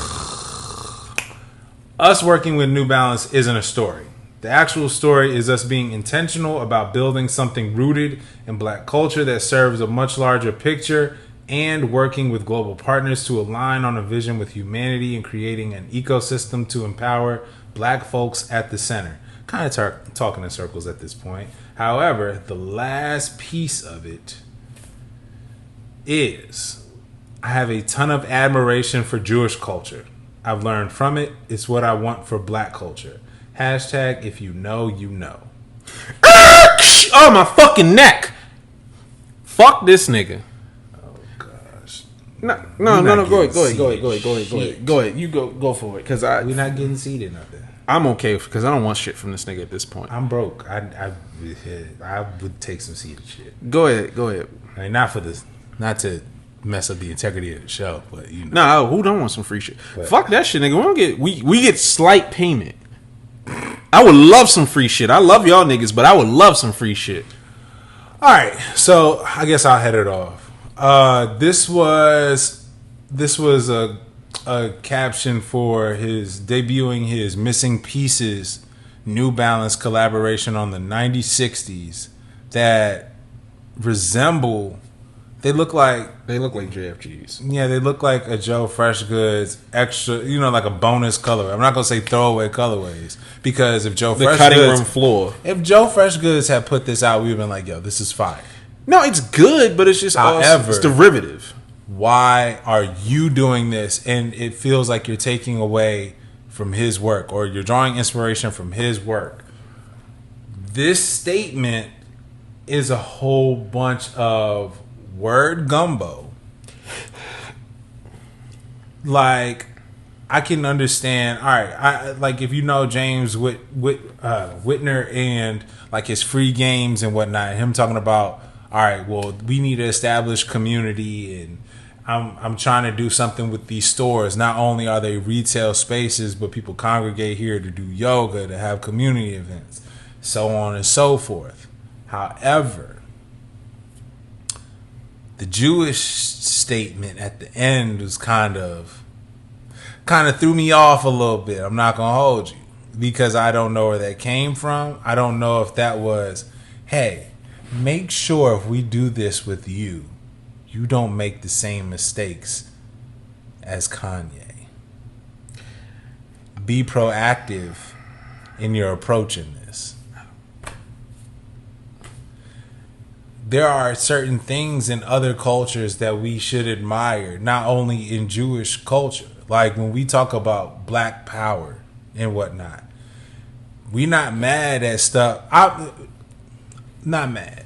Us working with New Balance isn't a story. The actual story is us being intentional about building something rooted in Black culture that serves a much larger picture and working with global partners to align on a vision with humanity and creating an ecosystem to empower Black folks at the center. Kind of talking in circles at this point. However, the last piece of it is I have a ton of admiration for Jewish culture. I've learned from it. It's what I want for Black culture. Hashtag if you know, you know. Oh, my fucking neck. Fuck this nigga. No. Go ahead. You go for it, because we're not getting seated up there. I'm okay because I don't want shit from this nigga at this point. I'm broke. I would take some seated shit. Go ahead. I mean, not to mess up the integrity of the show, but you know. Nah, who don't want some free shit? But fuck that shit, nigga. We get slight payment. I would love some free shit. I love y'all niggas, but I would love some free shit. All right, so I guess I'll head it off. This was a caption for his debuting his Missing Pieces New Balance collaboration on the 9060s that resemble. They look like JFGs. Yeah, they look like a Joe Fresh Goods extra, like a bonus colorway. I'm not gonna say throwaway colorways because if Joe Fresh Goods, if Joe Fresh Goods had put this out, we'd have been like, yo, this is fire. No, it's good, but it's just it's derivative. Why are you doing this? And it feels like you're taking away from his work or you're drawing inspiration from his work. This statement is a whole bunch of word gumbo. Like, I can understand. All right, I like if you know James Whitner and like his free games and whatnot. Him talking about, all right, well, we need to establish community, and I'm trying to do something with these stores. Not only are they retail spaces, but people congregate here to do yoga, to have community events, so on and so forth. However, the Jewish statement at the end was kind of threw me off a little bit. I'm not gonna hold you, because I don't know where that came from. I don't know if that was, hey, make sure if we do this with you, you don't make the same mistakes as Kanye. Be proactive in your approach in this. There are certain things in other cultures that we should admire, not only in Jewish culture. Like when we talk about black power and whatnot, we not mad at stuff. Not mad.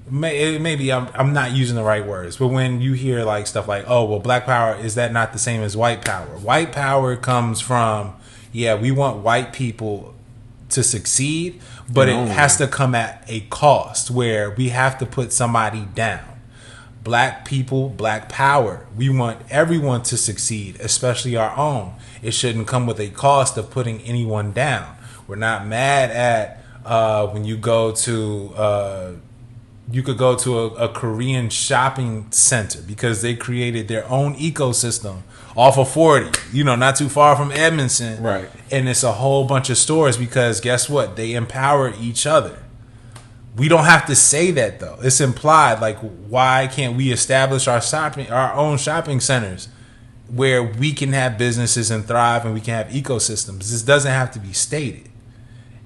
Maybe I'm not using the right words, but when you hear like stuff like, oh, well, black power, is that not the same as white power? White power comes from, yeah, we want white people to succeed, but it has to come at a cost where we have to put somebody down. Black people, black power. We want everyone to succeed, especially our own. It shouldn't come with a cost of putting anyone down. We're not mad at when you go to you could go to a Korean shopping center because they created their own ecosystem off of 40, not too far from Edmondson. Right. And it's a whole bunch of stores because guess what? They empower each other. We don't have to say that though. It's implied. Like, why can't we establish our own shopping centers where we can have businesses and thrive and we can have ecosystems? This doesn't have to be stated.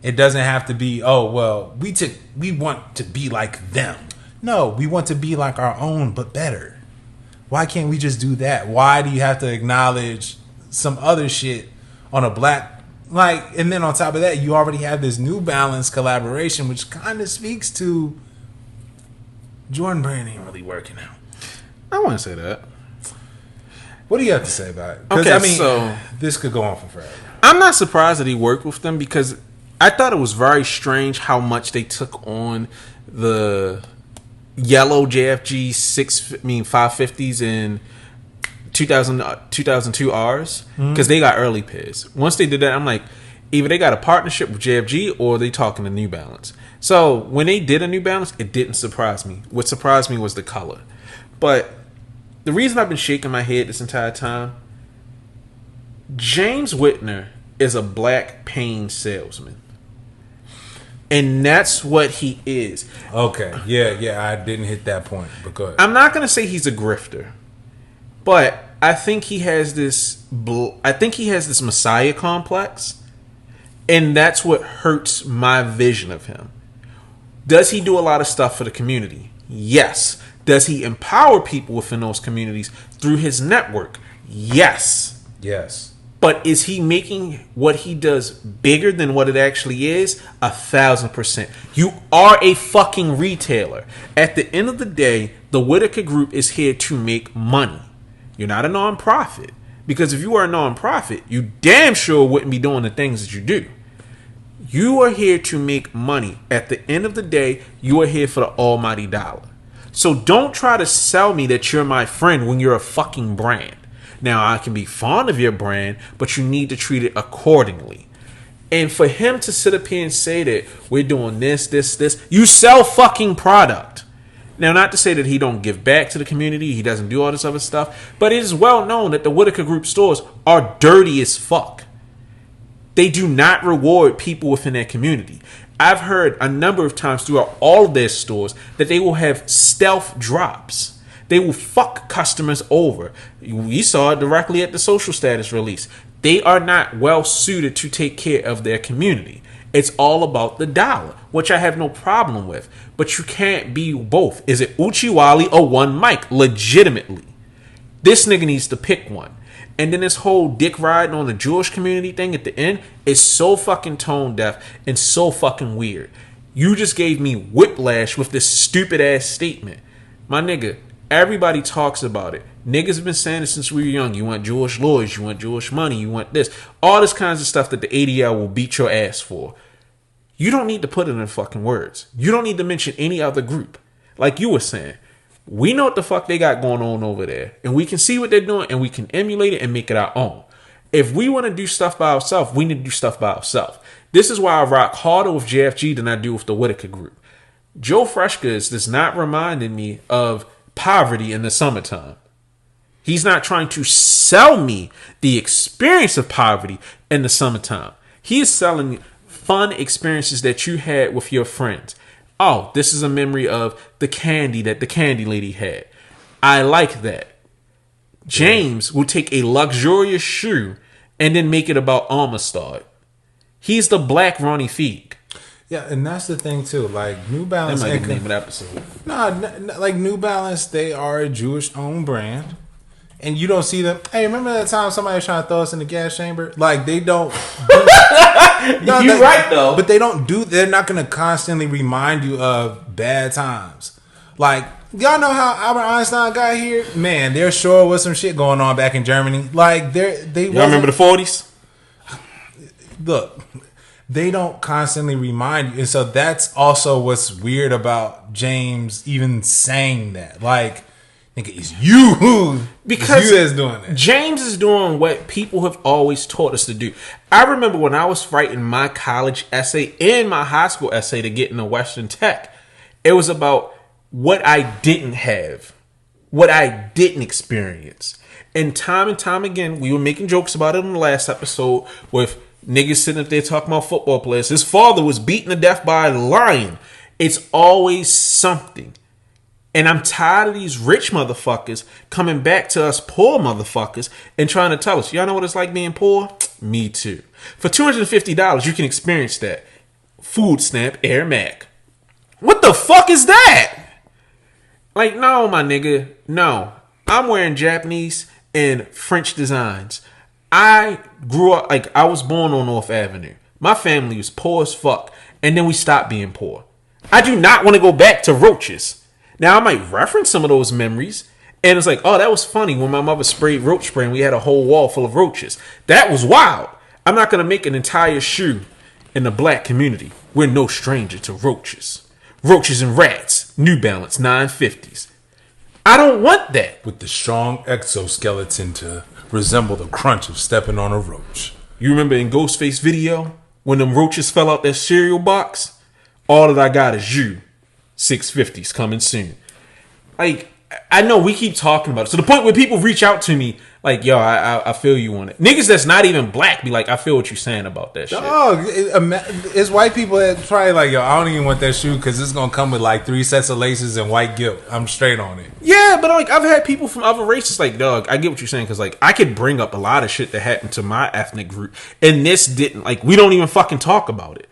It doesn't have to be, oh, well, we want to be like them. No, we want to be like our own, but better. Why can't we just do that? Why do you have to acknowledge some other shit on a black, and then on top of that, you already have this New Balance collaboration, which kind of speaks to Jordan Brand ain't really working out. I want to say that. What do you have to say about it? Because, Okay, so this could go on for forever. I'm not surprised that he worked with them because I thought it was very strange how much they took on the yellow JFG 550s and 2002 Rs because they got early pairs. Once they did that, I'm like, either they got a partnership with JFG or they talking to New Balance. So when they did a New Balance, it didn't surprise me. What surprised me was the color. But the reason I've been shaking my head this entire time, James Whitner is a black pain salesman. And that's what he is. Okay. Yeah, I didn't hit that point. But go ahead. I'm not going to say he's a grifter, but I think he has this Messiah complex, and that's what hurts my vision of him. Does he do a lot of stuff for the community? Yes. Does he empower people within those communities through his network? Yes. Yes. But is he making what he does bigger than what it actually is? 1,000%. You are a fucking retailer. At the end of the day, the Whitaker Group is here to make money. You're not a nonprofit. Because if you were a nonprofit, you damn sure wouldn't be doing the things that you do. You are here to make money. At the end of the day, you are here for the almighty dollar. So don't try to sell me that you're my friend when you're a fucking brand. Now, I can be fond of your brand, but you need to treat it accordingly. And for him to sit up here and say that we're doing this, you sell fucking product. Now, not to say that he don't give back to the community, he doesn't do all this other stuff, but it is well known that the Whitaker Group stores are dirty as fuck. They do not reward people within their community. I've heard a number of times throughout all of their stores that they will have stealth drops. They will fuck customers over. We saw it directly at the social status release. They are not well suited to take care of their community. It's all about the dollar, which I have no problem with. But you can't be both. Is it Uchiwali or one mic? Legitimately. This nigga needs to pick one. And then this whole dick riding on the Jewish community thing at the end is so fucking tone deaf and so fucking weird. You just gave me whiplash with this stupid ass statement. My nigga, everybody talks about it. Niggas have been saying it since we were young. You want Jewish lawyers, you want Jewish money, you want this. All this kinds of stuff that the ADL will beat your ass for. You don't need to put it in fucking words. You don't need to mention any other group. Like you were saying. We know what the fuck they got going on over there. And we can see what they're doing and we can emulate it and make it our own. If we want to do stuff by ourselves, we need to do stuff by ourselves. This is why I rock harder with JFG than I do with the Whitaker Group. Joe Freshgoods does not remind me of poverty in the summertime. He's not trying to sell me the experience of poverty in the summertime. He is selling fun experiences that you had with your friends. Oh, this is a memory of the candy that the candy lady had. I like that. James will take a luxurious shoe and then make it about Armistad. He's the black Ronnie Feig. Yeah, and that's the thing too. Like New Balance, That might be the name of the episode. No, like New Balance, they are a Jewish-owned brand, and you don't see them. Hey, remember that time somebody was trying to throw us in the gas chamber? Like they don't. You're right though, but they don't do. They're not going to constantly remind you of bad times. Like y'all know how Albert Einstein got here? Man, there sure was some shit going on back in Germany. Like they. Y'all remember the 40s? Look. They don't constantly remind you. And so that's also what's weird about James even saying that. Like, nigga, it's you. Because it's you that's doing that. James is doing what people have always taught us to do. I remember when I was writing my college essay and my high school essay to get into Western Tech, it was about what I didn't have, what I didn't experience. And time again, we were making jokes about it in the last episode with niggas sitting up there talking about football players. His father was beaten to death by a lion. It's always something. And I'm tired of these rich motherfuckers coming back to us poor motherfuckers and trying to tell us, y'all know what it's like being poor? Me too. For $250, you can experience that. Food stamp, Air Mac. What the fuck is that? Like, no, my nigga. No. I'm wearing Japanese and French designs. I grew up, like, I was born on North Avenue. My family was poor as fuck. And then we stopped being poor. I do not want to go back to roaches. Now, I might reference some of those memories. And it's like, oh, that was funny when my mother sprayed roach spray and we had a whole wall full of roaches. That was wild. I'm not going to make an entire shoe in the black community. We're no stranger to roaches. Roaches and rats. New Balance 950s. I don't want that. With the strong exoskeleton to resemble the crunch of stepping on a roach. You remember in Ghostface video when them roaches fell out that cereal box? All that I got is you. 650s coming soon. Like, I know we keep talking about it. To the point where people reach out to me like, yo, I feel you on it. Niggas that's not even black be like, I feel what you're saying about that shit. Oh, it's white people that probably like, yo, I don't even want that shoe because it's going to come with like 3 sets of laces and white gilt. I'm straight on it. Yeah, but like I've had people from other races like, dog, I get what you're saying because like I could bring up a lot of shit that happened to my ethnic group and this didn't. Like, we don't even fucking talk about it.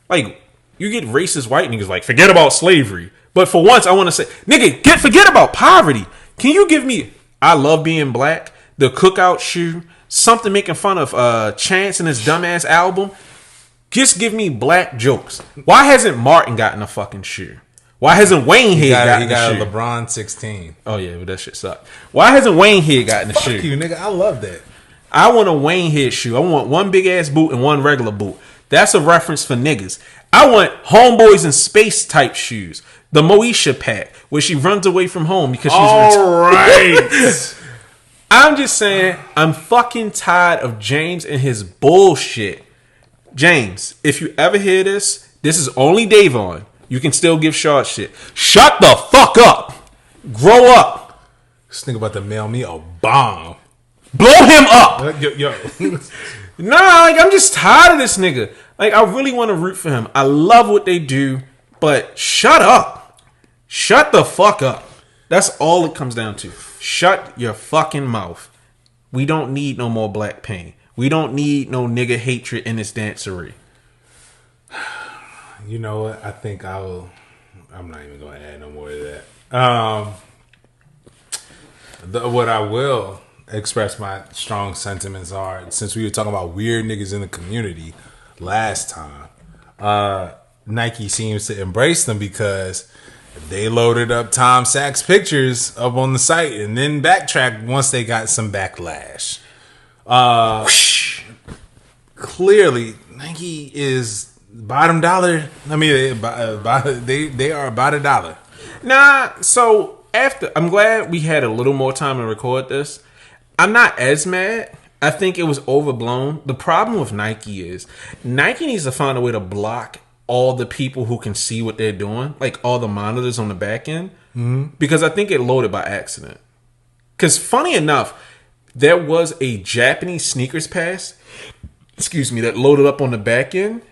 Like, you get racist white niggas like, forget about slavery. But for once, I want to say, nigga, forget about poverty. Can you give me I Love Being Black, the Cookout shoe, something making fun of Chance and his dumbass album? Just give me black jokes. Why hasn't Martin gotten a fucking shoe? Why hasn't Wayne here gotten a shoe? He got a LeBron 16. Oh, yeah, but that shit sucked. Why hasn't Wayne here gotten a shoe? Fuck you, nigga. I love that. I want a Wayne head shoe. I want one big ass boot and one regular boot. That's a reference for niggas. I want Homeboys in Space type shoes. The Moesha pack, where she runs away from home because she's all right. I'm just saying, I'm fucking tired of James and his bullshit. James, if you ever hear this, this is only Davon. You can still give Shad shit. Shut the fuck up. Grow up. This nigga about to mail me a bomb. Blow him up. Yo. Nah, like, I'm just tired of this nigga. Like, I really want to root for him. I love what they do, but shut up. Shut the fuck up. That's all it comes down to. Shut your fucking mouth. We don't need no more black pain. We don't need no nigga hatred in this dancery. You know what? I think I'm not even going to add no more to that. What I will express my strong sentiments are, since we were talking about weird niggas in the community last time, Nike seems to embrace them because they loaded up Tom Sachs pictures up on the site and then backtracked once they got some backlash. Clearly, Nike is bottom dollar. I mean, they are about $1. Nah, so I'm glad we had a little more time to record this. I'm not as mad. I think it was overblown. The problem with Nike is Nike needs to find a way to block all the people who can see what they're doing, like all the monitors on the back end, because I think it loaded by accident. Because funny enough, there was a Japanese sneakers pass, that loaded up on the back end,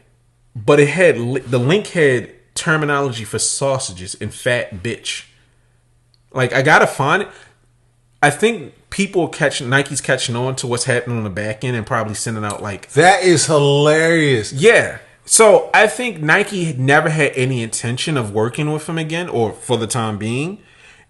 but it had the link had terminology for sausages and fat bitch. Like, I gotta find it. I think Nike's catching on to what's happening on the back end and probably sending out like That is hilarious. yeah. So I think Nike never had any intention of working with him again, or for the time being.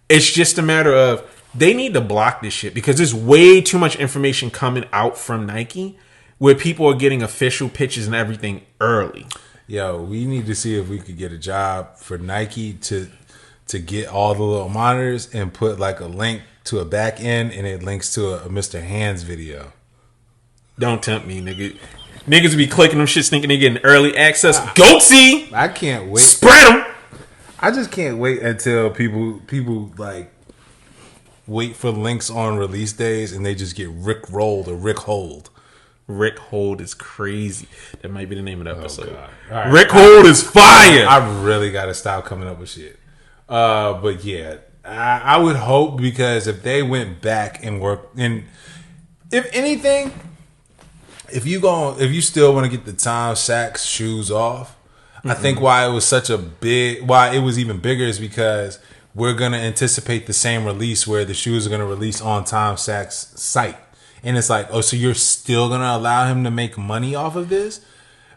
It's just a matter of they need to block this shit because there's way too much information coming out from Nike where people are getting official pitches and everything early. Yo, we need to see if we could get a job for Nike to get all the little monitors and put like a link to a back end and it links to a Mr. Hands video. Don't tempt me, nigga. Niggas be clicking them shits thinking they getting early access. Go see! I can't wait. Spread them! I just can't wait until people like wait for links on release days and they just get Rick rolled or Rick holed. Rick Hold is crazy. That might be the name of the episode. God. Right. Rick Hold is fire! I really got to stop coming up with shit. But yeah, I would hope because if they went back and worked, and if anything, if you still want to get the Tom Sachs shoes off, I think why it was even bigger is because we're gonna anticipate the same release where the shoes are gonna release on Tom Sachs' site, and it's like, oh, so you're still gonna allow him to make money off of this?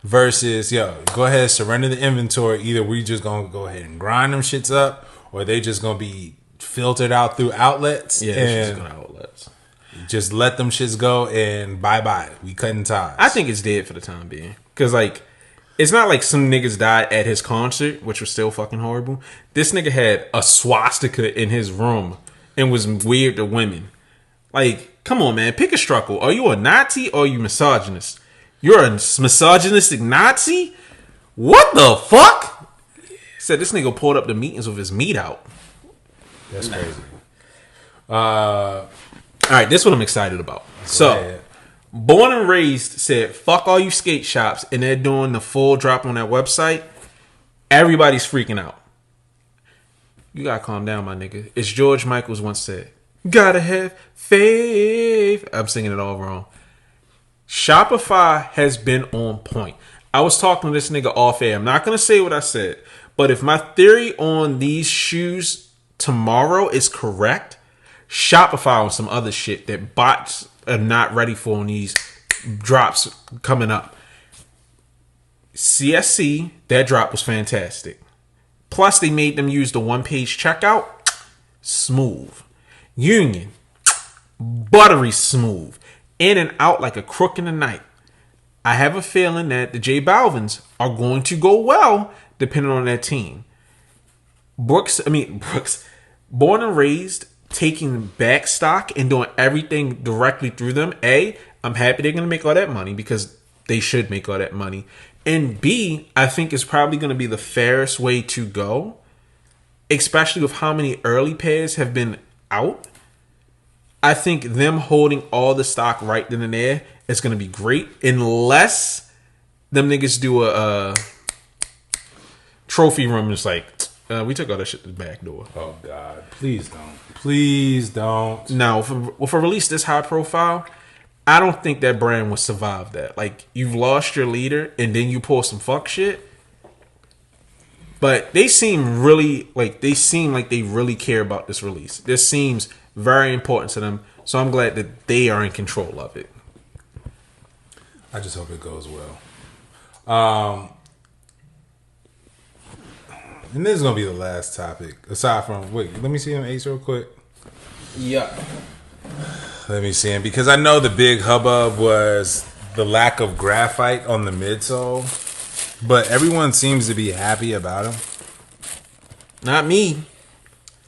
Versus, go ahead, surrender the inventory. Either we just gonna go ahead and grind them shits up, or they just gonna be filtered out through outlets. Yeah, and just outlets. Just let them shits go and bye. We cutting ties. I think it's dead for the time being. Because, like, it's not like some niggas died at his concert, which was still fucking horrible. This nigga had a swastika in his room and was weird to women. Like, come on, man. Pick a struggle. Are you a Nazi or are you misogynist? You're a misogynistic Nazi? What the fuck? Said this nigga pulled up the meetings with his meat out. That's crazy. All right, this is what I'm excited about. So, Born and Raised said, fuck all you skate shops, and they're doing the full drop on their website. Everybody's freaking out. You gotta calm down, my nigga. As George Michaels once said, gotta have faith. I'm singing it all wrong. Shopify has been on point. I was talking to this nigga off air. I'm not going to say what I said, but if my theory on these shoes tomorrow is correct, Shopify on some other shit that bots are not ready for on these drops coming up. CSC, that drop was fantastic. Plus, they made them use the one-page checkout. Smooth. Union, buttery smooth. In and out like a crook in the night. I have a feeling that the J Balvins are going to go well depending on their team. Brooks, Born and Raised, taking back stock and doing everything directly through them. A, I'm happy they're going to make all that money because they should make all that money. And B, I think it's probably going to be the fairest way to go, especially with how many early pairs have been out. I think them holding all the stock right then and there is going to be great, unless them niggas do a trophy room. It's like, we took all that shit to the back door. Oh, God. Please don't. Please don't. Now, with a release this high profile, I don't think that brand will survive that. Like, you've lost your leader, and then you pull some fuck shit. But they seem like they really care about this release. This seems very important to them, so I'm glad that they are in control of it. I just hope it goes well. And this is gonna be the last topic. Aside from, let me see him Ace real quick. Yeah. Let me see him because I know the big hubbub was the lack of graphite on the midsole, but everyone seems to be happy about him. Not me.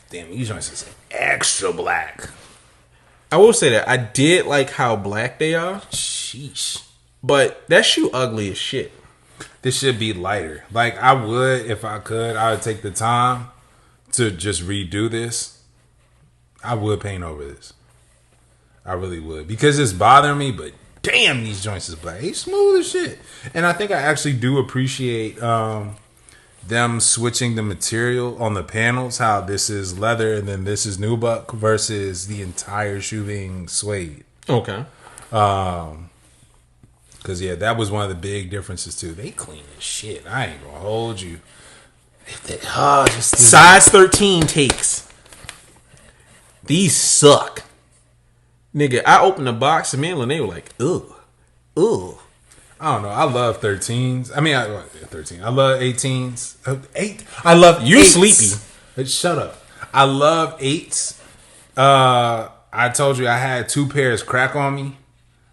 Damn, these joints is extra black. I will say that I did like how black they are. Sheesh. But that shoe ugly as shit. This should be lighter. Like, I would, if I could, I would take the time to just redo this. I would paint over this. I really would. Because it's bothering me, but damn, these joints is black. He's smooth as shit. And I think I actually do appreciate them switching the material on the panels. How this is leather and then this is nubuck versus the entire shoe being suede. Okay. Because, yeah, that was one of the big differences, too. They clean as shit. I ain't going to hold you. Size 13 takes. These suck. Nigga, I opened the box and man, they were like, ugh. Ugh. I don't know. I love 13s. I mean, 13. I love 18s. I love you eights. sleepy. Shut up. I love 8s. I told you I had 2 pairs crack on me.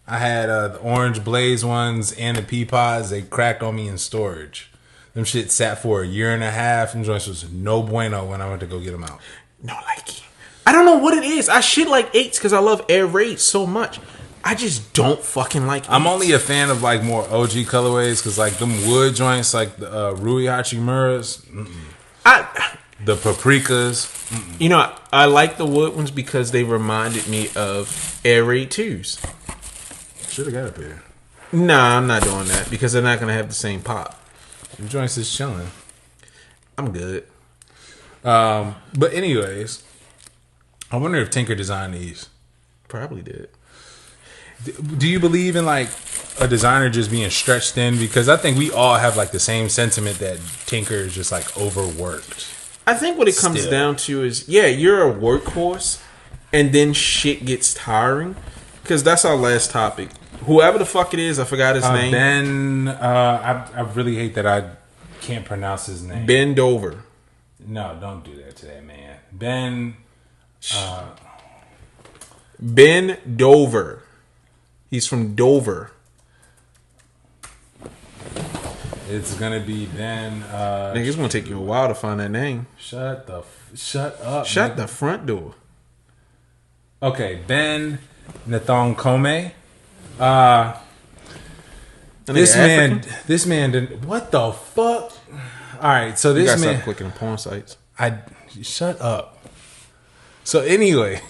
I had the orange blaze ones and the pea pods. They cracked on me in storage. Them shit sat for a year and a half. Them joints was no bueno when I went to go get them out. No likey. I don't know what it is. I shit like 8s because I love air raids so much. I just don't fucking like 8s. I'm only a fan of like more OG colorways because like them wood joints, like the Rui Hachimuras, the paprikas. You know, I like the wood ones because they reminded me of air raid 2s. Should have got a pair. Nah, I'm not doing that because they're not gonna have the same pop. The joints is chilling. I'm good. But anyways, I wonder if Tinker designed these. Probably did. Do you believe in like a designer just being stretched thin? Because I think we all have like the same sentiment that Tinker is just like overworked. I think what it comes down to is, yeah, you're a workhorse, and then shit gets tiring. Because that's our last topic. Whoever the fuck it is, I forgot his name. Ben, I really hate that I can't pronounce his name. Ben Dover. No, don't do that to that man. Ben Dover. He's from Dover. It's gonna be Ben. Nigga, it's gonna take you a while to find that name. Shut up. Shut nigga. the front door. Okay, Ben Coma. This man didn't. What the fuck? All right, so this man. Stop clicking on porn sites. Shut up. So, anyway,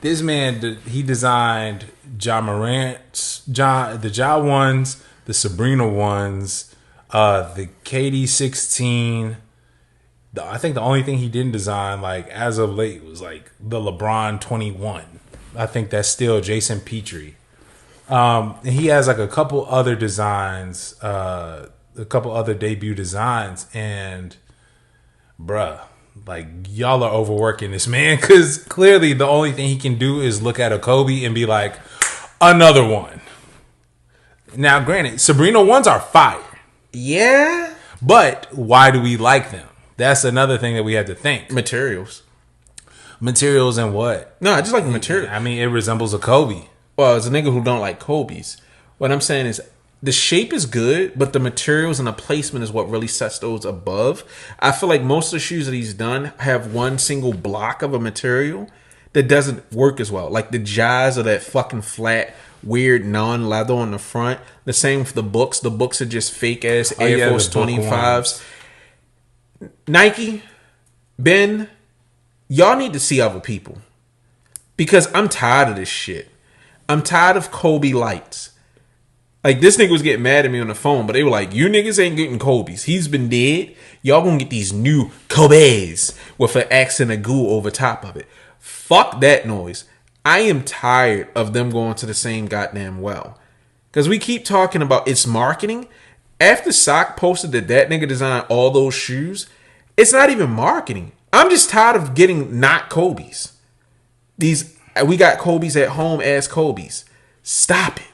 this man. He designed Ja Morant's, the Ja ones, the Sabrina ones, the KD16. I think the only thing he didn't design, like as of late, was like the LeBron 21. I think that's still Jason Petrie. And he has like a couple other designs, a couple other debut designs, and bruh, like y'all are overworking this man because clearly the only thing he can do is look at a Kobe and be like, another one. Now, granted, Sabrina ones are fire. Yeah. But why do we like them? That's another thing that we have to think. Materials and what? No, I just like the material. I mean, it resembles a Kobe. Well, as a nigga who don't like Kobe's, what I'm saying is the shape is good, but the materials and the placement is what really sets those above. I feel like most of the shoes that he's done have one single block of a material that doesn't work as well. Like the Jazz or that fucking flat, weird non-leather on the front. The same for the books. The books are just fake ass Air Force 25s. Nike, Ben, y'all need to see other people. Because I'm tired of this shit. I'm tired of Kobe lights. Like, this nigga was getting mad at me on the phone, but they were like, you niggas ain't getting Kobe's. He's been dead. Y'all gonna get these new Kobe's with an X and a goo over top of it. Fuck that noise. I am tired of them going to the same goddamn well. Because we keep talking about it's marketing. After Sock posted that nigga designed all those shoes, it's not even marketing. I'm just tired of getting not Kobe's. We got Kobe's at home as Kobe's. Stop it.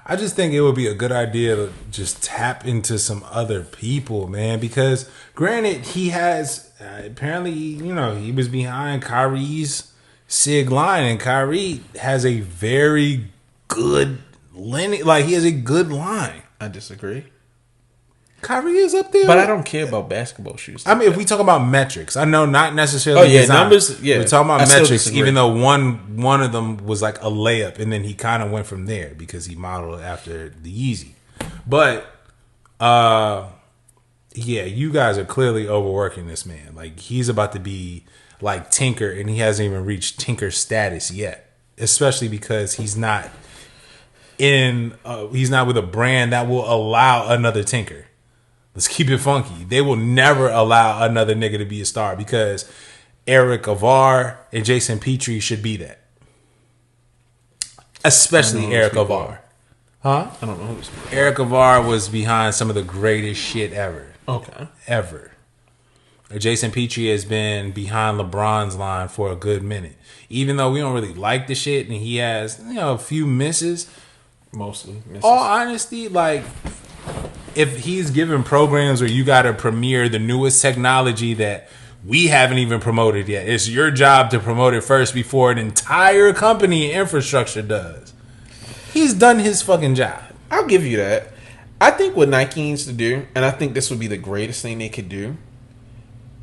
I just think it would be a good idea to just tap into some other people, man. Because granted, he has apparently, he was behind Kyrie's Sig line, and Kyrie has a very good lineage. Like, he has a good line. I disagree. Kyrie is up there, but I don't care about basketball shoes. I mean, if we talk about metrics, I know not necessarily. Oh yeah, design. Numbers. Yeah, we're talking about metrics. Even though one of them was like a layup, and then he kind of went from there because he modeled after the Yeezy. But yeah, you guys are clearly overworking this man. Like, he's about to be like Tinker, and he hasn't even reached Tinker status yet. Especially because he's not with a brand that will allow another Tinker. Let's keep it funky. They will never allow another nigga to be a star because Eric Avar and Jason Petrie should be that. Especially Eric Avar. Huh? I don't know who's Eric Avar was behind some of the greatest shit ever. Okay. Ever. Jason Petrie has been behind LeBron's line for a good minute. Even though we don't really like the shit and he has, a few misses. Mostly misses. All honesty, like, if he's given programs where you got to premiere the newest technology that we haven't even promoted yet, it's your job to promote it first before an entire company and infrastructure does. He's done his fucking job. I'll give you that. I think what Nike needs to do, and I think this would be the greatest thing they could do,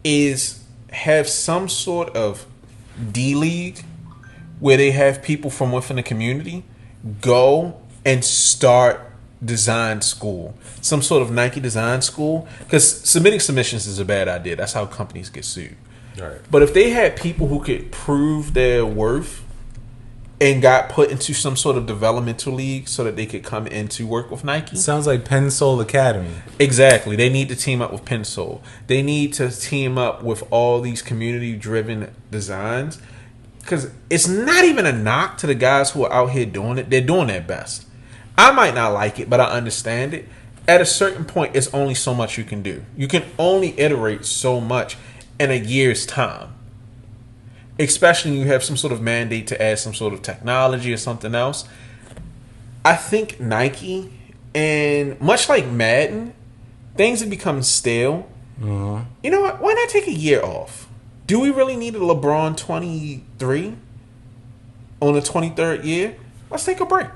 is have some sort of D-League where they have people from within the community go and start design school. Some sort of Nike design school. Because submitting submissions is a bad idea. That's how companies get sued. Right. But if they had people who could prove their worth and got put into some sort of developmental league so that they could come in to work with Nike. Sounds like Pensole Academy. Exactly. They need to team up with Pensole. They need to team up with all these community-driven designs. Because it's not even a knock to the guys who are out here doing it. They're doing their best. I might not like it, but I understand it. At a certain point, it's only so much you can do. You can only iterate so much in a year's time. Especially when you have some sort of mandate to add some sort of technology or something else. I think Nike, and much like Madden, things have become stale. Mm-hmm. You know what? Why not take a year off? Do we really need a LeBron 23 on the 23rd year? Let's take a break.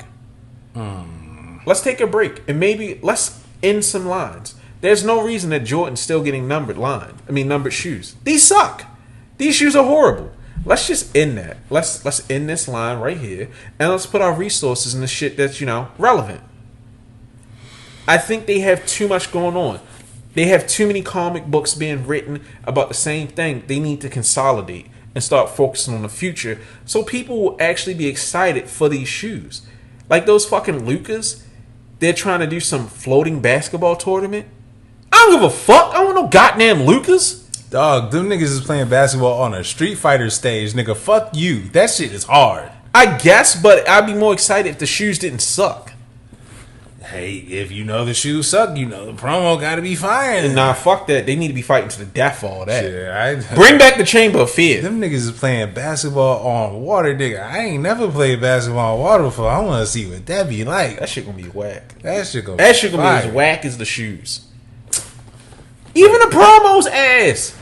Let's take a break. And maybe let's end some lines. There's no reason that Jordan's still getting numbered shoes. These suck. These shoes are horrible. Let's just end that. Let's end this line right here, and let's put our resources in the shit that's relevant. I think they have too much going on. They have too many comic books being written about the same thing. They need to consolidate and start focusing on the future, so people will actually be excited for these shoes. Like those fucking Lucas, they're trying to do some floating basketball tournament. I don't give a fuck. I don't want no goddamn Lucas. Dog, them niggas is playing basketball on a Street Fighter stage, nigga. Fuck you. That shit is hard. I guess, but I'd be more excited if the shoes didn't suck. Hey, if you know the shoes suck, the promo gotta be fine. Nah, fuck that. They need to be fighting to the death for all that. Shit, Bring back the Chamber of Fear. Them niggas is playing basketball on water, nigga. I ain't never played basketball on water before. I want to see what that be like. That shit gonna be whack. That shit gonna be as whack as the shoes. Even the promo's ass.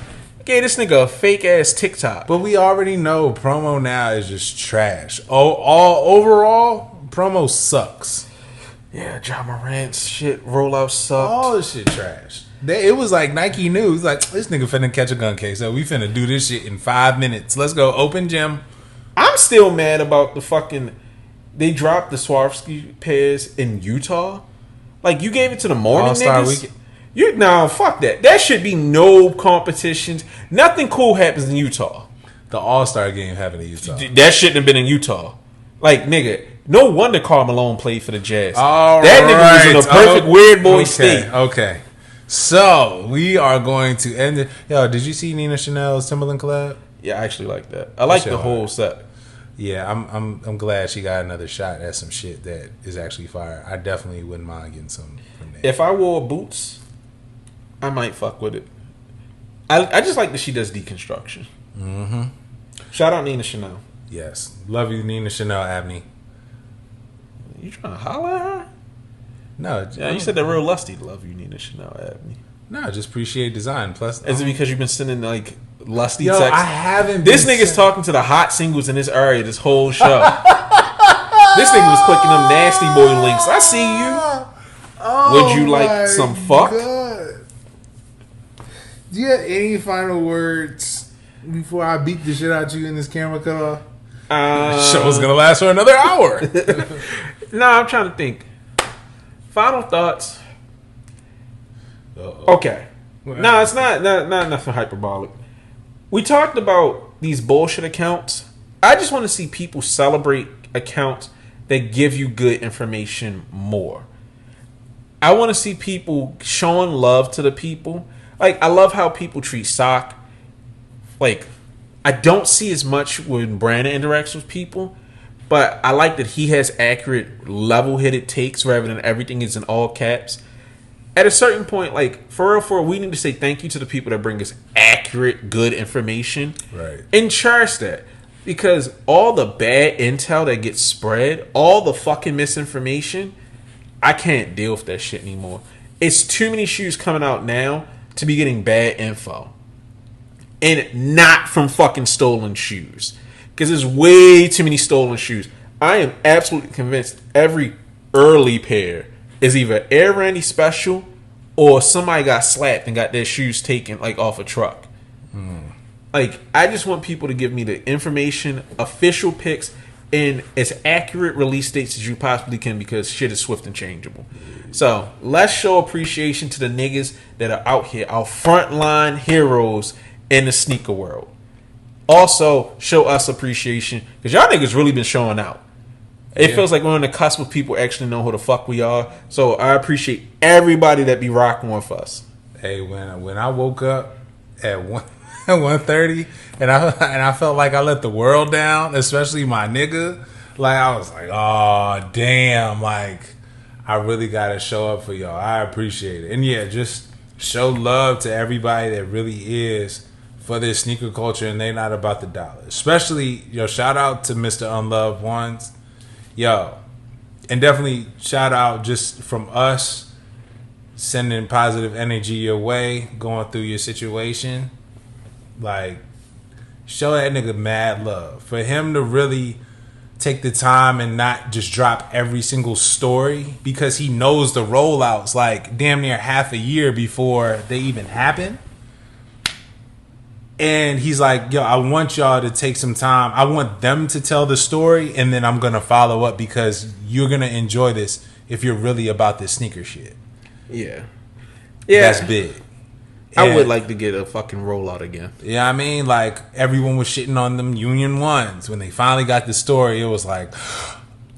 Gave this nigga a fake ass TikTok. But we already know promo now is just trash. Overall, promo sucks. Yeah, John Morant's shit rollout sucked. All this shit trash. It was like Nike knew. It's like, this nigga finna catch a gun case. So we finna do this shit in 5 minutes. Let's go open gym. I'm still mad about the fucking... They dropped the Swarovski pairs in Utah. Like, you gave it to the morning All-Star niggas. Weekend. Fuck that. That should be no competitions. Nothing cool happens in Utah. The All-Star game happened in Utah. That shouldn't have been in Utah. Like, nigga, no wonder Karl Malone played for the Jazz. All that right. nigga was in a perfect weird boy state. Okay. So, we are going to end it. Yo, did you see Nina Chanel's Timberland collab? Yeah, I actually like that. I like the whole set. Yeah, I'm glad she got another shot at some shit that is actually fire. I definitely wouldn't mind getting some from there. If I wore boots, I might fuck with it. I just like that she does deconstruction. Mm-hmm. Shout out Nina Chanel. Yes. Love you, Nina Chanel Abney. You trying to holler at her? No. Yeah, you said that real lusty. Love you, Nina Chanel Abney. No, just appreciate design. Plus, is it because you've been sending like lusty Yo, texts? I haven't. This nigga's talking to the hot singles in this area this whole show. This nigga was clicking them nasty boy links. I see you. Would you like some fuck? God. Do you have any final words before I beat the shit out you in this camera cut off? The show's gonna last for another hour. I'm trying to think. Final thoughts. Uh-oh. Okay. No, it's not nothing hyperbolic. We talked about these bullshit accounts. I just want to see people celebrate accounts that give you good information more. I want to see people showing love to the people. Like, I love how people treat Sock. Like, I don't see as much when Brandon interacts with people, but I like that he has accurate, level-headed takes rather than everything is in all caps. at a certain point, like for real, we need to say thank you to the people that bring us accurate, good information, right? And cherish that, because all the bad intel that gets spread, all the fucking misinformation, I can't deal with that shit anymore. It's too many shoes coming out now to be getting bad info, and not from fucking stolen shoes, because there's way too many stolen shoes. I am absolutely convinced every early pair is either Air Randy Special or somebody got slapped and got their shoes taken like off a truck. Like, I just want people to give me the information, official pics, and as accurate release dates as you possibly can, because shit is swift and changeable. So let's show appreciation to the niggas that are out here, our frontline heroes in the sneaker world. Also, show us appreciation, because y'all niggas really been showing out. It feels like we're on the cusp of people actually know who the fuck we are. So I appreciate everybody that be rocking with us. Hey, when I woke up at 1:30 and I felt like I let the world down, especially my nigga, like I was like, oh damn, like I really gotta show up for y'all. I appreciate it. And yeah, just show love to everybody that really is for this sneaker culture, and they not about the dollar. Especially, shout out to Mr. Unloved Ones. Yo, and definitely shout out just from us, sending positive energy your way, going through your situation. Like, show that nigga mad love. For him to really take the time and not just drop every single story, because he knows the rollouts like damn near half a year before they even happen. And he's like, yo, I want y'all to take some time. I want them to tell the story, and then I'm going to follow up, because you're going to enjoy this if you're really about this sneaker shit. Yeah. That's big. I would like to get a fucking rollout again. Yeah, I mean, like, everyone was shitting on them Union Ones. When they finally got the story, it was like,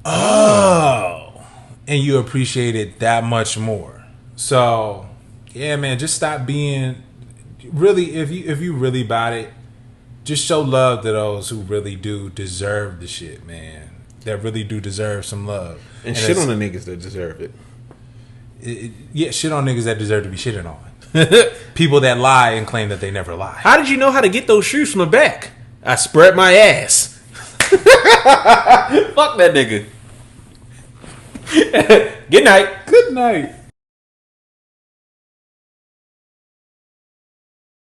oh. And you appreciate it that much more. So, yeah, man, just stop being... Really, if you really about it, just show love to those who really do deserve the shit, man. That really do deserve some love. And shit on the niggas that deserve it. Yeah, shit on niggas that deserve to be shitted on. People that lie and claim that they never lie. How did you know how to get those shoes from the back? I spread my ass. Fuck that nigga. Good night. Good night.